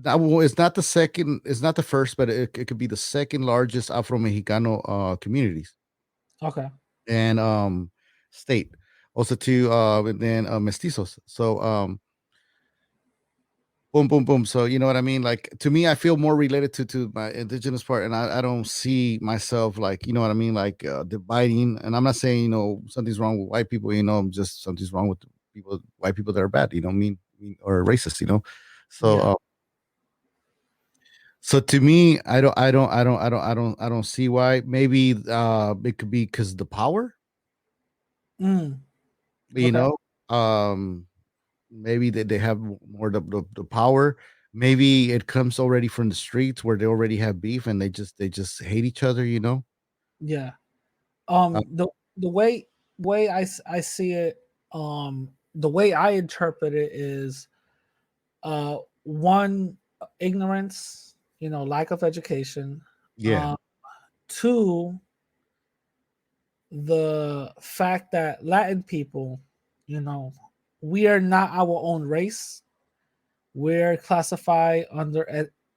Speaker 7: not the second, it's not the first, but it could be the second largest Afro Mexicano communities
Speaker 1: Okay.
Speaker 7: and state. Also to and then mestizos. So boom, boom, boom. So you know what I mean? Like to me, I feel more related to my indigenous part, and I don't see myself like, you know what I mean, like dividing. And I'm not saying something's wrong with white people. Just something's wrong with white people that are bad. Or racist. So
Speaker 1: Yeah.
Speaker 7: so to me, I don't see why. Maybe it could be because the power.
Speaker 1: Mm,
Speaker 7: You
Speaker 1: okay.
Speaker 7: know, um, maybe they have more the power. Maybe it comes already from the streets where they already have beef and they just hate each other.
Speaker 1: Yeah.
Speaker 7: Uh,
Speaker 1: The way I see it, the way I interpret it is, one, ignorance, lack of education.
Speaker 7: yeah,
Speaker 1: Uh, two, the fact that Latin people, you know, we are not our own race. We're classified under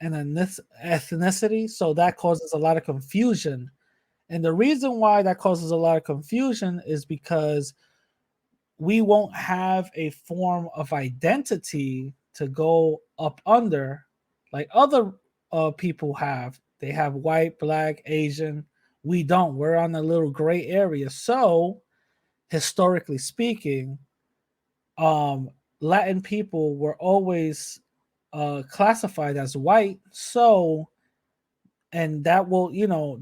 Speaker 1: ethnicity, so that causes a lot of confusion. And the reason why that causes a lot of confusion is because we won't have a form of identity to go up under like other people have. They have white, black, Asian. We don't. We're on a little gray area. So, historically speaking, Latin people were always classified as white. So, and that will,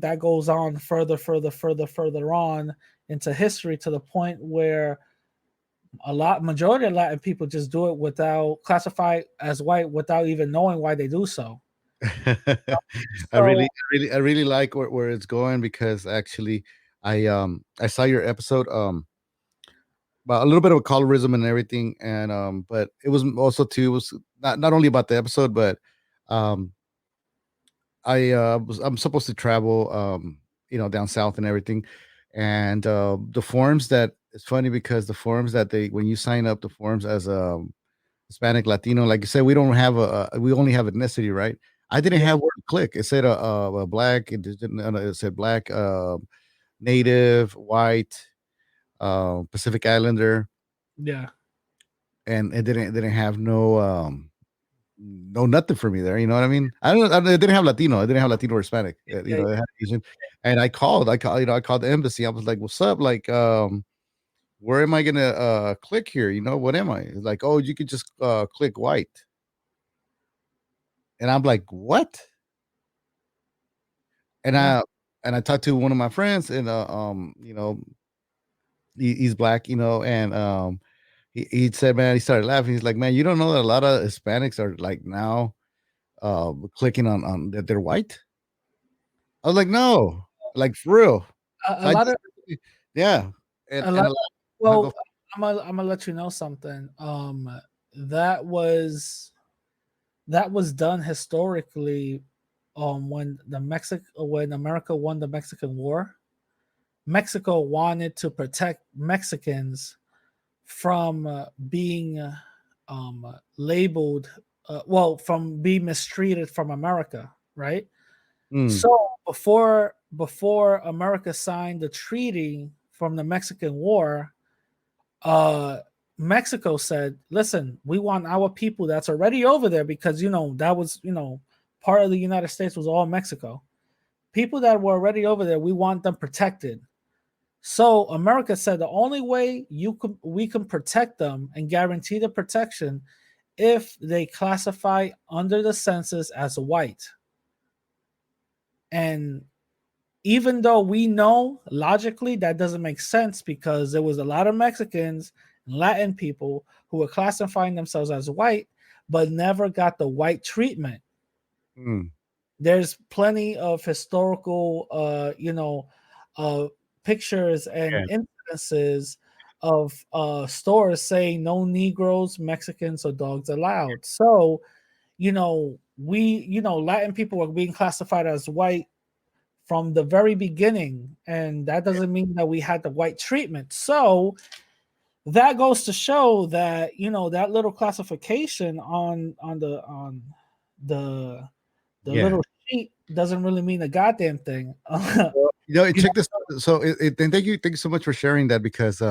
Speaker 1: that goes on further on into history to the point where majority of Latin people just do it without classify as white without even knowing why they do so.
Speaker 7: I really like where it's going because actually I saw your episode about a little bit of colorism and everything, and but it was also too, it was not only about the episode, but um I'm supposed to travel down south and everything, and the forms that it's funny because the forms that they when you sign up the forms as a Hispanic Latino, like you said, we don't have we only have ethnicity, right? I didn't have where to click. It said a black, it said black, native, white, Pacific Islander,
Speaker 1: Yeah.
Speaker 7: and it didn't have no nothing for me there. You know what I mean? It didn't have Latino. It didn't have Latino or Hispanic. It had Asian. And I called. I called the embassy. I was like, "What's up? Like, where am I gonna click here? What am I?" It's like, "Oh, you could just click white." And I'm like, "What?" And
Speaker 1: Yeah.
Speaker 7: I talked to one of my friends, and he's black, and he said, man, he started laughing. He's like, man, you don't know that a lot of Hispanics are like now clicking on that they're white. I was like, no, like for real.
Speaker 1: A
Speaker 7: I
Speaker 1: lot of
Speaker 7: yeah,
Speaker 1: a
Speaker 7: and
Speaker 1: lot.
Speaker 7: a lot.
Speaker 1: Well, I'm gonna let you know something. That was done historically. When when America won the Mexican War, Mexico wanted to protect Mexicans from being labeled, from being mistreated from America, right?
Speaker 7: Mm,
Speaker 1: So before America signed the treaty from the Mexican War, uh, Mexico said, "Listen, we want our people that's already over there because that was part of the United States was all Mexico. People that were already over there, we want them protected." So America said the only way we can protect them and guarantee the protection if they classify under the census as white. And even though we know logically that doesn't make sense because there was a lot of Mexicans and Latin people who were classifying themselves as white but never got the white treatment.
Speaker 7: mm,
Speaker 1: There's plenty of historical pictures and
Speaker 7: yeah,
Speaker 1: incidences of stores saying no Negroes, Mexicans, or dogs allowed. So, Latin people were being classified as white from the very beginning, and that doesn't mean that we had the white treatment. So that goes to show that that little classification the
Speaker 7: yeah.
Speaker 1: little sheet doesn't really mean a goddamn thing.
Speaker 7: Well,
Speaker 1: You
Speaker 7: check this. So, and thank you so much for sharing that because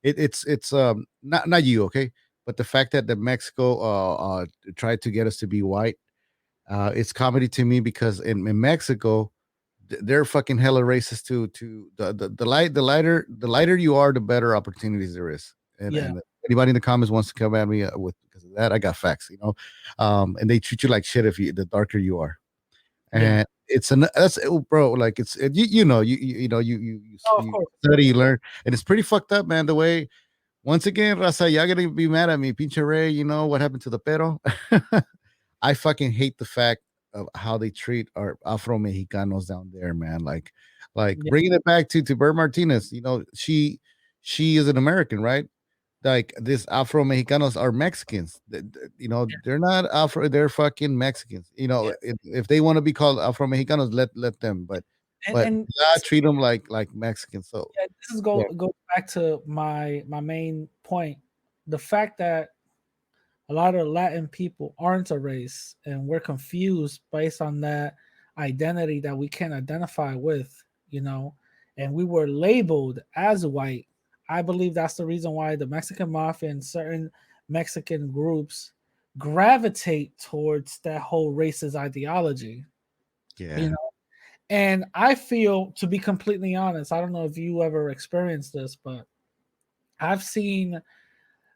Speaker 7: it's not you, okay, but the fact that the Mexico tried to get us to be white, it's comedy to me because in Mexico they're fucking hella racist to the lighter you are, the better opportunities there is.
Speaker 1: Yeah,
Speaker 7: And anybody in the comments wants to come at me with because of that, I got facts, and they treat you like shit if the darker you are.
Speaker 1: yeah.
Speaker 7: And that's bro, like
Speaker 1: Oh, of
Speaker 7: you
Speaker 1: course.
Speaker 7: study, you learn, and it's pretty fucked up, man. The way once again, Raza, y'all gonna be mad at me, pinche Ray. You know what happened to the pero? I fucking hate the fact of how they treat our Afro Mexicanos down there, man. Like
Speaker 1: Yeah,
Speaker 7: bringing it back to Bert Martinez. She is an American, right? Like this Afro Mexicanos are Mexicans. They're not Afro, they're fucking Mexicans.
Speaker 1: yeah.
Speaker 7: If they want to be called Afro Mexicanos, let them. But
Speaker 1: And
Speaker 7: not treat them like Mexicans. So
Speaker 1: yeah, this is
Speaker 7: yeah,
Speaker 1: goes back to my main point. The fact that a lot of Latin people aren't a race, and we're confused based on that identity that we can't identify with, and we were labeled as white. I believe that's the reason why the Mexican mafia and certain Mexican groups gravitate towards that whole racist ideology, you
Speaker 7: yeah.
Speaker 1: know. And I feel, to be completely honest, I don't know if you ever experienced this, but I've seen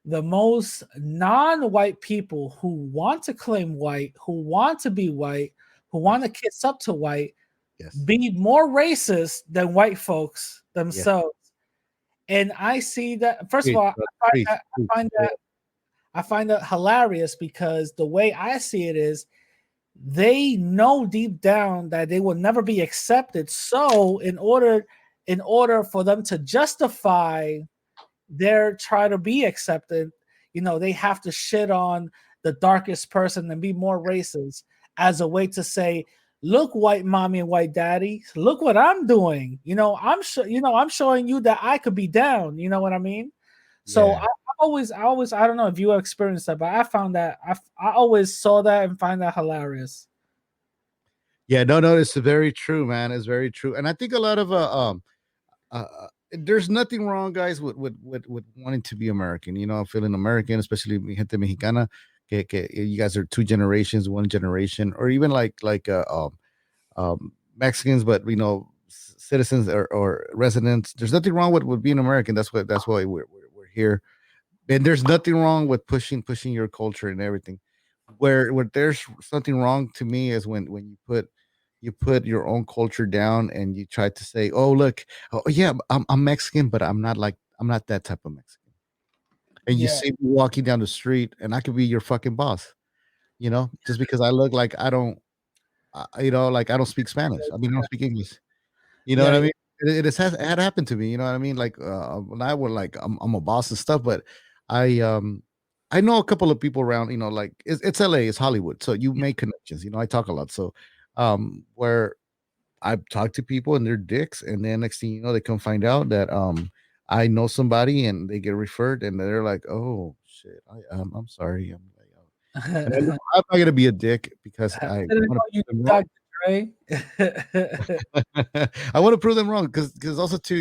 Speaker 1: the most non-white people who want to claim white, who want to be white, who want to kiss up to white,
Speaker 7: Yes.
Speaker 1: be more racist than white folks
Speaker 7: Yes.
Speaker 1: themselves. And I see that. First of
Speaker 7: Preach,
Speaker 1: all,
Speaker 7: brother,
Speaker 1: I
Speaker 7: preach, preach.
Speaker 1: find that hilarious because the way I see it is they know deep down that they will never be accepted. So in order for them to justify their try to be accepted, they have to shit on the darkest person and be more racist as a way to say, look, white mommy and white daddy, look what I'm doing. I'm showing you that I could be down. You know what I mean? So
Speaker 7: Yeah.
Speaker 1: I don't know if you experienced that, but I found that I always saw that and find that hilarious.
Speaker 7: Yeah, no, it's very true, man. It's very true. And I think a lot of there's nothing wrong, guys, with wanting to be American, feeling American, especially mi gente mexicana, que you guys are two generations, one generation, or even like Mexicans, but citizens or residents. There's nothing wrong with being American. That's why we're here. And there's nothing wrong with pushing your culture and everything. Where there's something wrong to me is when you put your own culture down and you try to say, oh look, oh yeah, I'm Mexican, but I'm not that type of Mexican. And you
Speaker 1: Yeah.
Speaker 7: see me walking down the street and I could be your fucking boss, just because I look like I don't like I don't speak Spanish. I mean, I don't speak English. You know what I
Speaker 1: Yeah,
Speaker 7: mean? It had happened to me. You know what I mean? Like when I was like I'm a boss and stuff, but I know a couple of people around. Like it's LA, it's Hollywood, so you make connections. I talk a lot, so where I've talked to people and they're dicks, and then next thing you know, they come find out that I know somebody and they get referred, and they're like, oh shit, I'm sorry, I'm like, and I'm not gonna be a dick because I
Speaker 1: didn't
Speaker 7: want
Speaker 1: know you
Speaker 7: to prove them wrong.
Speaker 1: Dr. Dre.
Speaker 7: I want to prove them wrong because also too,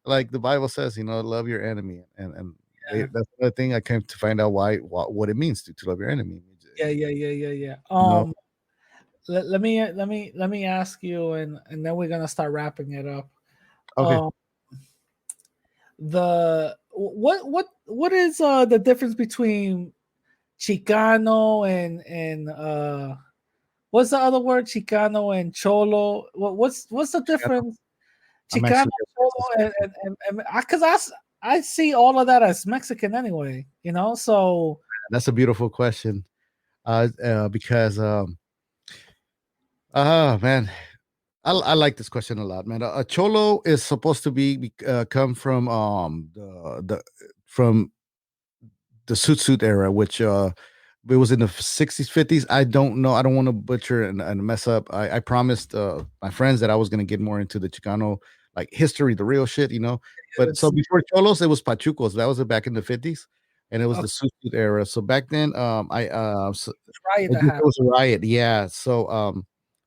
Speaker 7: like the Bible says, love your enemy, and
Speaker 1: Yeah.
Speaker 7: that's the thing I came to find out what it means to love your enemy.
Speaker 1: Yeah.
Speaker 7: No.
Speaker 1: Let me ask you, and then we're gonna start wrapping it up.
Speaker 7: Okay.
Speaker 1: What is the difference between Chicano and what's the other word? Chicano and Cholo. What's the difference?
Speaker 7: I'm
Speaker 1: Chicano,
Speaker 7: actually
Speaker 1: Cholo, and because I see all of that as Mexican anyway. So
Speaker 7: that's a beautiful question. Because man, I like this question a lot, man. A cholo is supposed to be come from from the suit era, which it was in the 60s, 50s. I don't know. I don't want to butcher and mess up. I promised my friends that I was going to get more into the Chicano like history, the real shit, But so before cholos, it was pachucos. That was back in the 50s, and it was the suit era. So back then,
Speaker 1: riot that
Speaker 7: it
Speaker 1: happened.
Speaker 7: was a riot. Yeah. So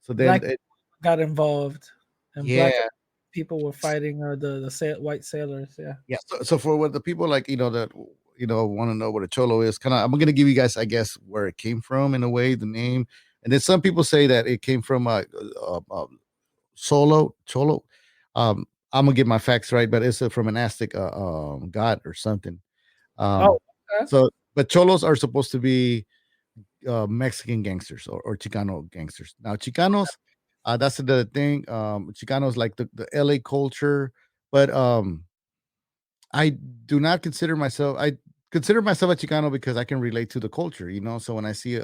Speaker 7: then
Speaker 1: Black got involved, and
Speaker 7: yeah.
Speaker 1: black people were fighting the white sailors. Yeah.
Speaker 7: Yeah. So for what the people like, that want to know what a cholo is, I'm gonna give you guys, I guess, where it came from in a way, the name, and then some people say that it came from cholo. I'm gonna get my facts right, but it's from an Aztec god or something.
Speaker 1: Okay.
Speaker 7: So, but cholos are supposed to be Mexican gangsters or Chicano gangsters. Now, Chicanos, that's the thing. Chicanos like the LA culture, but I do not consider myself. I consider myself a Chicano because I can relate to the culture. So when I see a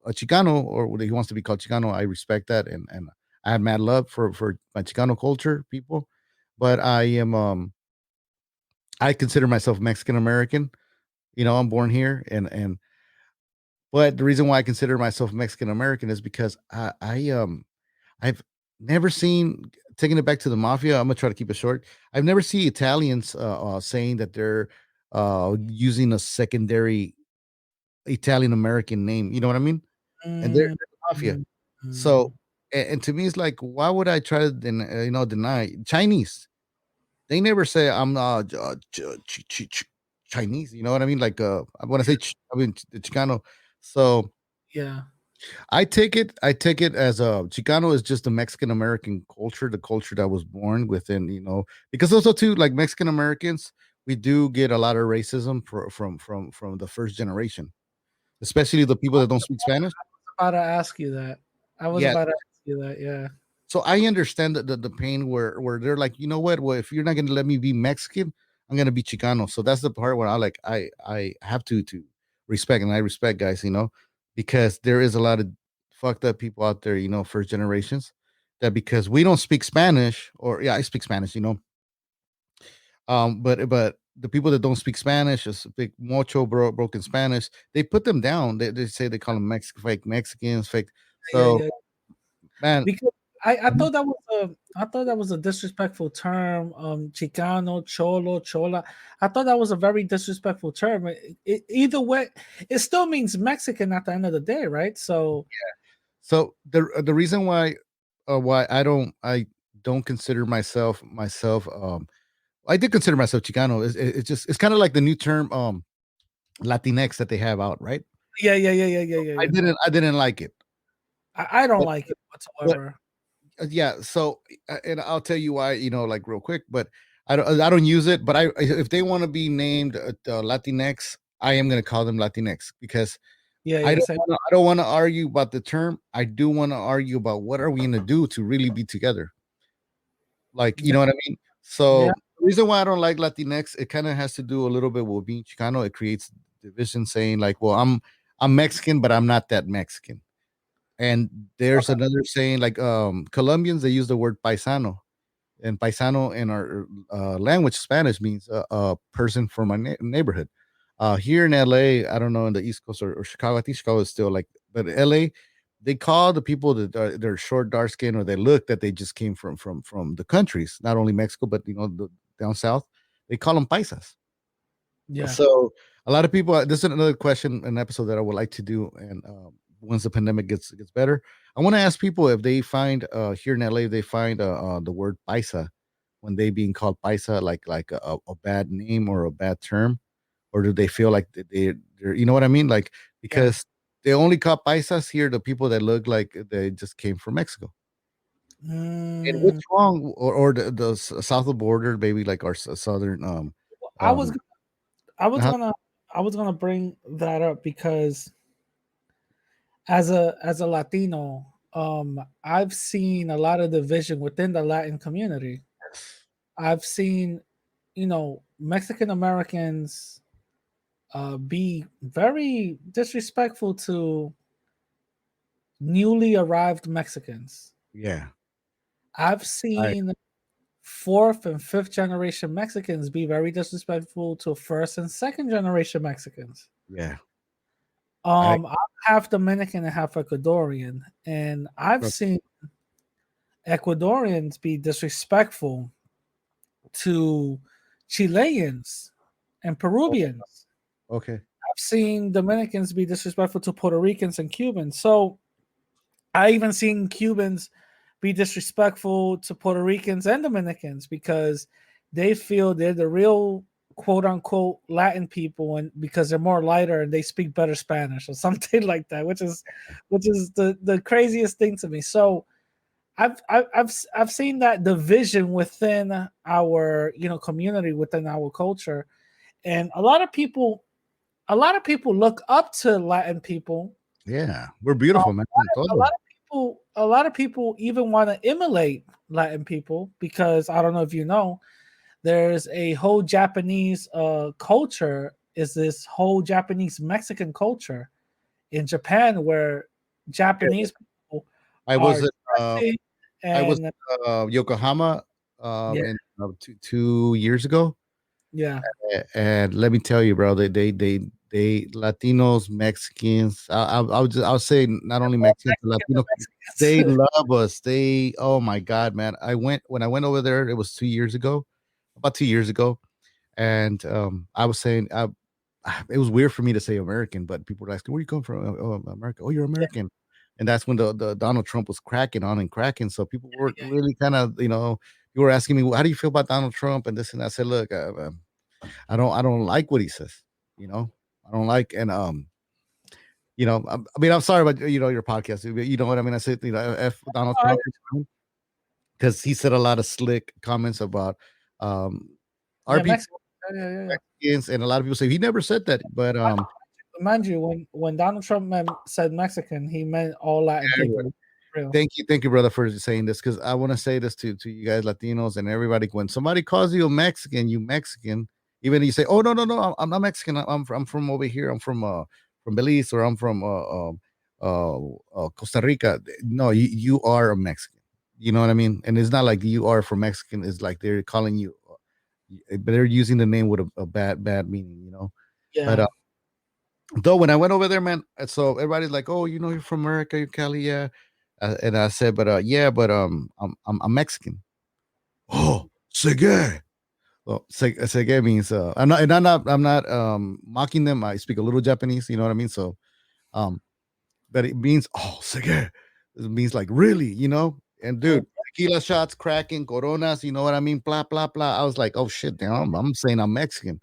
Speaker 7: Chicano or he wants to be called Chicano, I respect that, and I have mad love for my Chicano culture people. But I consider myself Mexican American. I'm born here, and but the reason why I consider myself Mexican American is because I've never seen, taking it back to the mafia. I'm gonna try to keep it short. I've never seen Italians saying that they're using a secondary Italian American name. You know what I mein? And they're mafia. So, and to me, it's like, why would I try to deny Chinese? They never say I'm Chinese. You know what I mean? Like when I say I mean the Chicano. So
Speaker 1: yeah.
Speaker 7: I take it as a Chicano is just the Mexican American culture, the culture that was born within, because also too, like Mexican Americans, we do get a lot of racism from the first generation, especially the people that don't speak Spanish.
Speaker 1: About to ask you that. I was
Speaker 7: Yeah.
Speaker 1: about to ask you that. Yeah.
Speaker 7: So I understand the pain where they're like, you know what? Well, if you're not gonna let me be Mexican, I'm gonna be Chicano. So that's the part where I have to respect, and I respect guys, because there is a lot of fucked up people out there, first generations, that because we don't speak Spanish, or yeah, I speak Spanish, but the people that don't speak Spanish, just speak mucho broken Spanish, they put them down. They say they call them fake Mexicans, fake. So
Speaker 1: Yeah.
Speaker 7: man,
Speaker 1: Because I thought that was a disrespectful term. Chicano, cholo, chola. I thought that was a very disrespectful term. Either way, it still means Mexican at the end of the day, right? So
Speaker 7: So the reason why I don't consider myself I did consider myself Chicano. It's kind of like the new term Latinx that they have out, right?
Speaker 1: yeah.
Speaker 7: I didn't like it.
Speaker 1: I don't
Speaker 7: But-
Speaker 1: like it whatsoever.
Speaker 7: Yeah, so and I'll tell you why, like real quick, but I don't use it, but if they want to be named Latinx, I am going to call them Latinx, because
Speaker 1: Yeah,
Speaker 7: I
Speaker 1: same.
Speaker 7: don't want to argue about the term. I do want to argue about what are we going to do to really be together. Like, you know what I mean? So
Speaker 1: Yeah.
Speaker 7: the reason why I don't like Latinx, it kind of has to do a little bit with being Chicano. It creates division, saying like, well, I'm Mexican, but I'm not that Mexican. And there's another saying like Colombians, they use the word paisano, and paisano in our language, Spanish, means a person from my neighborhood. Here in LA, I don't know in the East Coast or Chicago. I think Chicago is still like, but LA, they call the people that they're short, dark skin, or they look that they just came from the countries, not only Mexico, but down south. They call them paisas.
Speaker 1: Yeah.
Speaker 7: So a lot of people. This is another question, an episode that I would like to do, and once the pandemic gets better, I want to ask people if they find here in LA, they find the word paisa when they being called paisa like a bad name or a bad term, or do they feel like they're you know what I mean? Like, because they only call paisas here the people that look like they just came from Mexico. And
Speaker 1: Mm,
Speaker 7: what's wrong, or the south of the border, maybe like our southern
Speaker 1: I was
Speaker 7: uh-huh.
Speaker 1: gonna bring that up because as a Latino, I've seen a lot of division within the Latin community. I've seen, Mexican Americans be very disrespectful to newly arrived Mexicans.
Speaker 7: Yeah.
Speaker 1: I've seen fourth and fifth generation Mexicans be very disrespectful to first and second generation Mexicans.
Speaker 7: Yeah.
Speaker 1: I'm half Dominican and half Ecuadorian, and I've
Speaker 7: Okay.
Speaker 1: seen Ecuadorians be disrespectful to Chileans and Peruvians.
Speaker 7: Okay.
Speaker 1: I've seen Dominicans be disrespectful to Puerto Ricans and Cubans. So I even seen Cubans be disrespectful to Puerto Ricans and Dominicans because they feel they're the real quote unquote Latin people, and because they're more lighter and they speak better Spanish or something like that, which is the craziest thing to me. So I've seen that division within our community, within our culture, and a lot of people look up to Latin people.
Speaker 7: Yeah, we're beautiful, man.
Speaker 1: A lot of people even want to emulate Latin people because I don't know if you know, there's a whole Japanese culture. Is this whole Japanese Mexican culture in Japan where Japanese people
Speaker 7: I was
Speaker 1: are
Speaker 7: at
Speaker 1: dressing
Speaker 7: I was
Speaker 1: and
Speaker 7: Yokohama
Speaker 1: Yeah.
Speaker 7: in 2 years ago,
Speaker 1: yeah,
Speaker 7: and let me tell you, bro, they Latinos, Mexicans. I'll say not only Mexicans, but Latinos. They love us. Oh my God, man! When I went over there. It was 2 years ago, about 2 years ago, and I was saying it was weird for me to say American, but people were asking, "Where you come from?" Oh, America. Oh, you're American. And that's when the Donald Trump was cracking on and cracking. So people were really kind of, you were asking me, how do you feel about Donald Trump and this and that? I said, look, I don't like what he says. I don't like, and I mean, I'm sorry about your podcast. You know what I mean? I said, F Donald Trump, because he said a lot of slick comments about our
Speaker 1: Yeah,
Speaker 7: people.
Speaker 1: Yeah.
Speaker 7: Mexicans, and a lot of people say he never said that, but
Speaker 1: Mind you, when Donald Trump said Mexican, he meant all Latin people. Real.
Speaker 7: Thank you, brother, for saying this, because I want to say this to you guys, Latinos, and everybody. When somebody calls you a Mexican, you Mexican, even if you say, "Oh no, I'm not Mexican. I'm from over here. I'm from Belize, or I'm from Costa Rica." No, you are a Mexican. You know what I mean? And it's not like you are from Mexican. It's like they're calling you, but they're using the name with a bad meaning. You know. But
Speaker 1: Yeah.
Speaker 7: though when I went over there, man, so everybody's like, "Oh, you know, you're from America, you're Cali, yeah." And I said, "But yeah, but I'm Mexican." Oh, Segue. Well, Segue means I'm not mocking them. I speak a little Japanese, you know what I mean? So um, but it means, oh, Segue. It means like really, you know. And dude, tequila shots, cracking, coronas, you know what I mean? Blah blah blah. I was like, oh shit, damn, I'm saying I'm Mexican,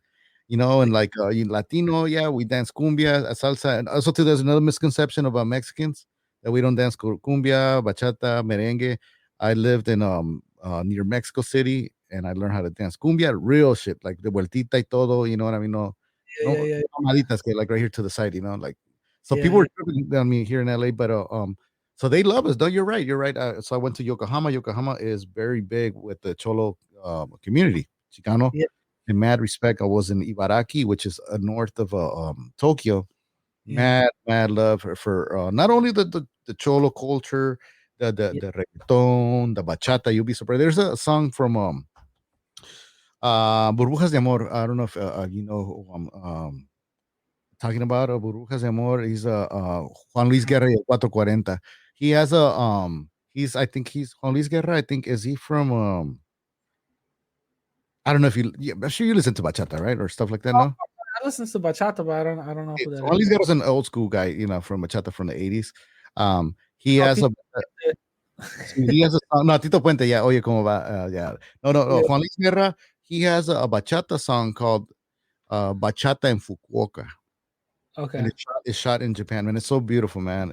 Speaker 7: you know, and like you Latino, yeah, we dance cumbia, salsa, and also too, there's another misconception about Mexicans that we don't dance cumbia, bachata, merengue. I lived in near Mexico City, and I learned how to dance cumbia, real shit, like the vueltita y todo, you know what I mean? No,
Speaker 1: Yeah.
Speaker 7: palmaditas, que like right here to the side, you know, like so
Speaker 1: Yeah,
Speaker 7: people were tripping on me here in LA, but so they love us. No, you're right. You're right. So I went to Yokohama. Yokohama is very big with the Cholo community, Chicano.
Speaker 1: Yeah.
Speaker 7: In mad respect, I was in Ibaraki, which is north of Tokyo.
Speaker 1: Yeah.
Speaker 7: Mad love for not only the Cholo culture, the reggaeton, the bachata. You'll be surprised. There's a song from Burbujas de Amor. I don't know if you know who I'm talking about. Burbujas de Amor. He's Juan Luis Guerra y 440. He has a I think he's Juan Luis Guerra. I think is he from I don't know if you yeah, I'm sure you listen to bachata, right? Or stuff like that, no?
Speaker 1: I listen to bachata, but I don't know who that
Speaker 7: Juan Luis
Speaker 1: is.
Speaker 7: Guerra's an old school guy, you know, from bachata from the 80s. He has a he has a song, no, Tito Puente, yeah, oye, como va, yeah. No, Juan Luis Guerra, he has a bachata song called Bachata en Fukuoka.
Speaker 1: Okay.
Speaker 7: And it's shot in Japan, man. It's so beautiful, man.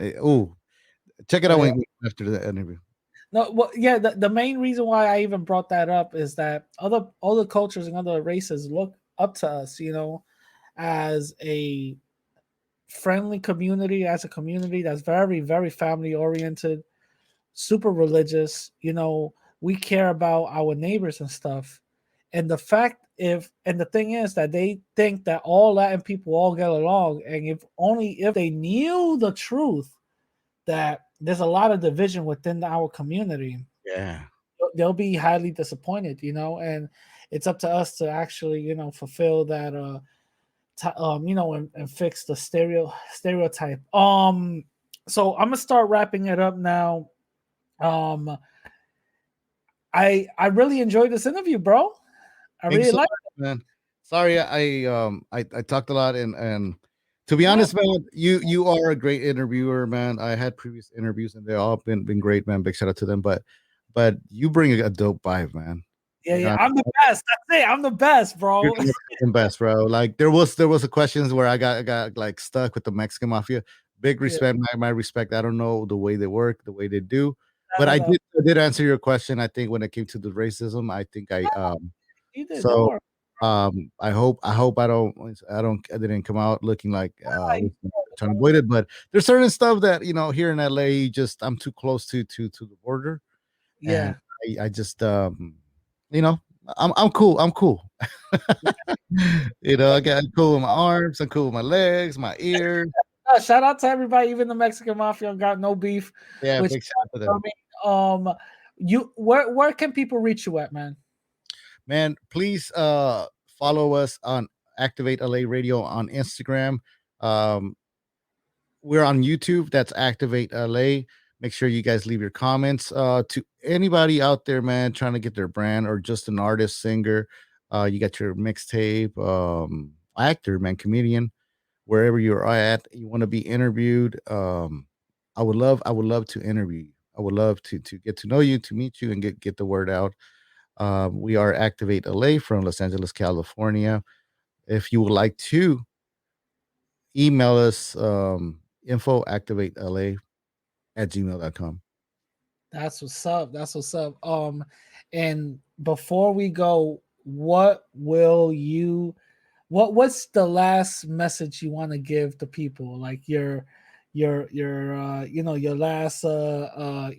Speaker 7: Check it out after the interview.
Speaker 1: No, well, yeah. The main reason why I even brought that up is that other cultures and other races look up to us, you know, as a friendly community, as a community that's very, very family oriented, super religious. You know, we care about our neighbors and stuff. And the thing is that they think that all Latin people all get along, and if they knew the truth that there's a lot of division within our community,
Speaker 7: Yeah.
Speaker 1: they'll be highly disappointed, you know. And it's up to us to actually, you know, fulfill that you know, and fix the stereotype. So I'm gonna start wrapping it up now. I really enjoyed this interview, bro. I
Speaker 7: Thanks
Speaker 1: really
Speaker 7: so
Speaker 1: like
Speaker 7: much, man. Sorry, I talked a lot, and to be honest, man, you are a great interviewer, man. I had previous interviews, and they all been great, man. Big shout out to them, but you bring a dope vibe, man.
Speaker 1: Yeah, I'm the best. That's it. I'm the best, bro.
Speaker 7: You're the fucking best, bro. Like there was a questions where I got like stuck with the Mexican mafia. Big respect, my respect. I don't know the way they work, the way they do, but I did answer your question. I think when it came to the racism, I think I
Speaker 1: You did.
Speaker 7: so I hope I didn't come out looking like trying to avoid it, but there's certain stuff that, you know, here in LA, just I'm too close to the border.
Speaker 1: Yeah.
Speaker 7: And I just you know, I'm cool. I'm cool. You know, I'm cool with my arms, I'm cool with my legs, my ears.
Speaker 1: Shout out to everybody, even the Mexican mafia got no beef.
Speaker 7: Yeah, big shout out to them.
Speaker 1: Where can people reach you at, man?
Speaker 7: Man, please follow us on Activate LA Radio on Instagram. We're on YouTube. That's Activate LA. Make sure you guys leave your comments. To anybody out there, man, trying to get their brand or just an artist, singer, you got your mixtape, actor, man, comedian, wherever you're at, you want to be interviewed. I would love to interview you. I would love to get to know you, to meet you, and get the word out. We are Activate LA from Los Angeles, California. If you would like to email us, info activatela@gmail.com.
Speaker 1: That's what's up. And before we go, what will you what's the last message you want to give to people, like your your last a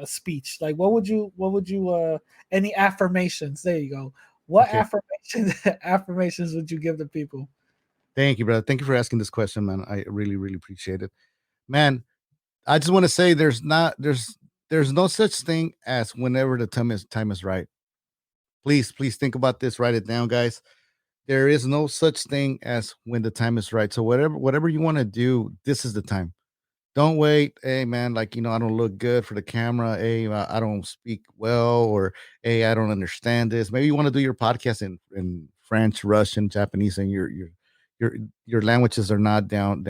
Speaker 1: speech, like what would you any affirmations, there you go, what
Speaker 7: Okay.
Speaker 1: affirmations would you give to people?
Speaker 7: Thank you, brother. Thank you for asking this question, man. I really, really appreciate it. Man, I just want to say there's no such thing as whenever the time is right. Please think about this, write it down, guys. There is no such thing as when the time is right. So whatever you want to do, this is the time. Don't wait. Hey man, like I don't look good for the camera. Hey, I don't speak well, or hey, I don't understand this. Maybe you want to do your podcast in French, Russian, Japanese, and your your languages are not down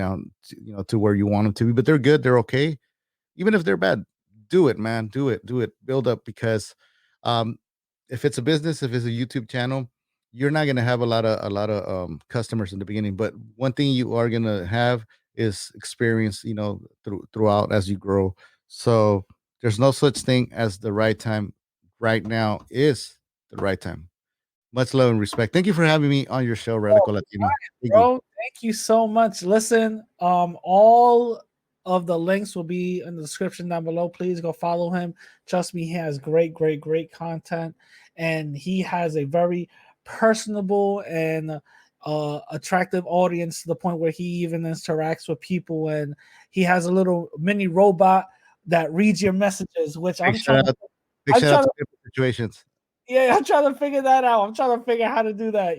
Speaker 7: to where you want them to be, but they're good. They're okay, even if they're bad. Do it, man. Do it. Build up, because um, if it's a business, if it's a YouTube channel, you're not gonna have a lot of customers in the beginning. But one thing you are gonna have is experience, throughout as you grow. So there's no such thing as the right time. Right now is the right time. Much love and respect. Thank you for having me on your show, Radical Latino. Thank you.
Speaker 1: Bro, thank you so much. Listen, all of the links will be in the description down below. Please go follow him. Trust me, he has great content, and he has a very personable and attractive audience, to the point where he even interacts with people, and he has a little mini robot that reads your messages, which
Speaker 7: Big shout out. Big
Speaker 1: I'm
Speaker 7: shout
Speaker 1: trying
Speaker 7: out
Speaker 1: to,
Speaker 7: to Different Situations.
Speaker 1: yeah, I'm trying to figure that out. I'm trying to figure how to do that,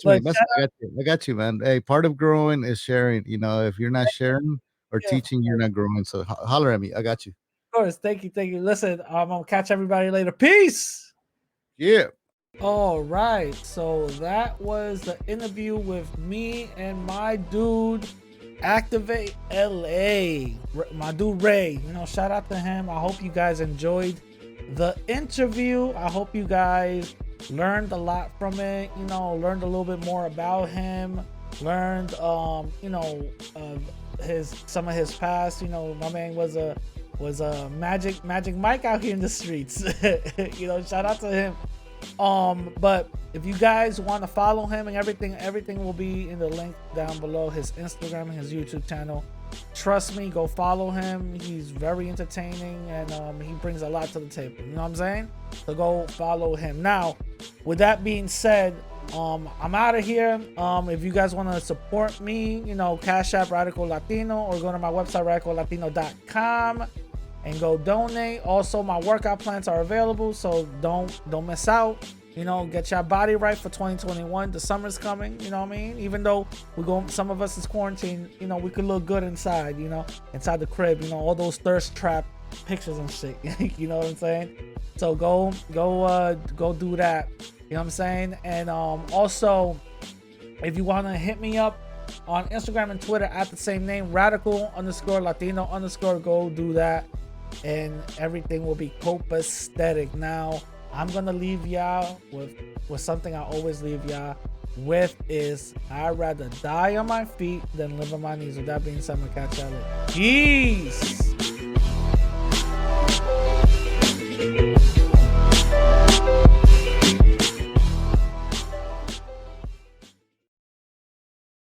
Speaker 1: But
Speaker 7: I got you, man. Hey, part of growing is sharing. If you're not sharing or
Speaker 1: yeah,
Speaker 7: teaching, you're not growing. So holler at me. I got you.
Speaker 1: of course, thank you. Listen, I'm gonna catch everybody later. Peace.
Speaker 7: Yeah.
Speaker 1: All right, so that was the interview with me and my dude, Activate LA, my dude Ray. Shout out to him. I hope you guys enjoyed the interview. I hope you guys learned a lot from it. Learned a little bit more about him. Learned, his some of his past. My man was a Magic Mike out here in the streets. Shout out to him. But if you guys want to follow him and everything will be in the link down below. His Instagram and his YouTube channel. Trust me, go follow him. He's very entertaining, and he brings a lot to the table. You know what I'm saying? So go follow him. Now, with that being said, I'm out of here. If you guys want to support me, Cash App Radical Latino, or go to my website radicallatino.com and go donate. Also, my workout plans are available, so don't miss out. Get your body right for 2021. The summer's coming, you know what I mean? Even though some of us is quarantined, we could look good inside, inside the crib, all those thirst trap pictures and shit. You know what I'm saying? So go do that. You know what I'm saying? And also, if you want to hit me up on Instagram and Twitter at the same name, radical_Latino_, go do that. And everything will be copacetic. Now, I'm gonna leave y'all with something I always leave y'all with, is I'd rather die on my feet than live on my knees. With that being said, I'm gonna catch y'all later. Peace.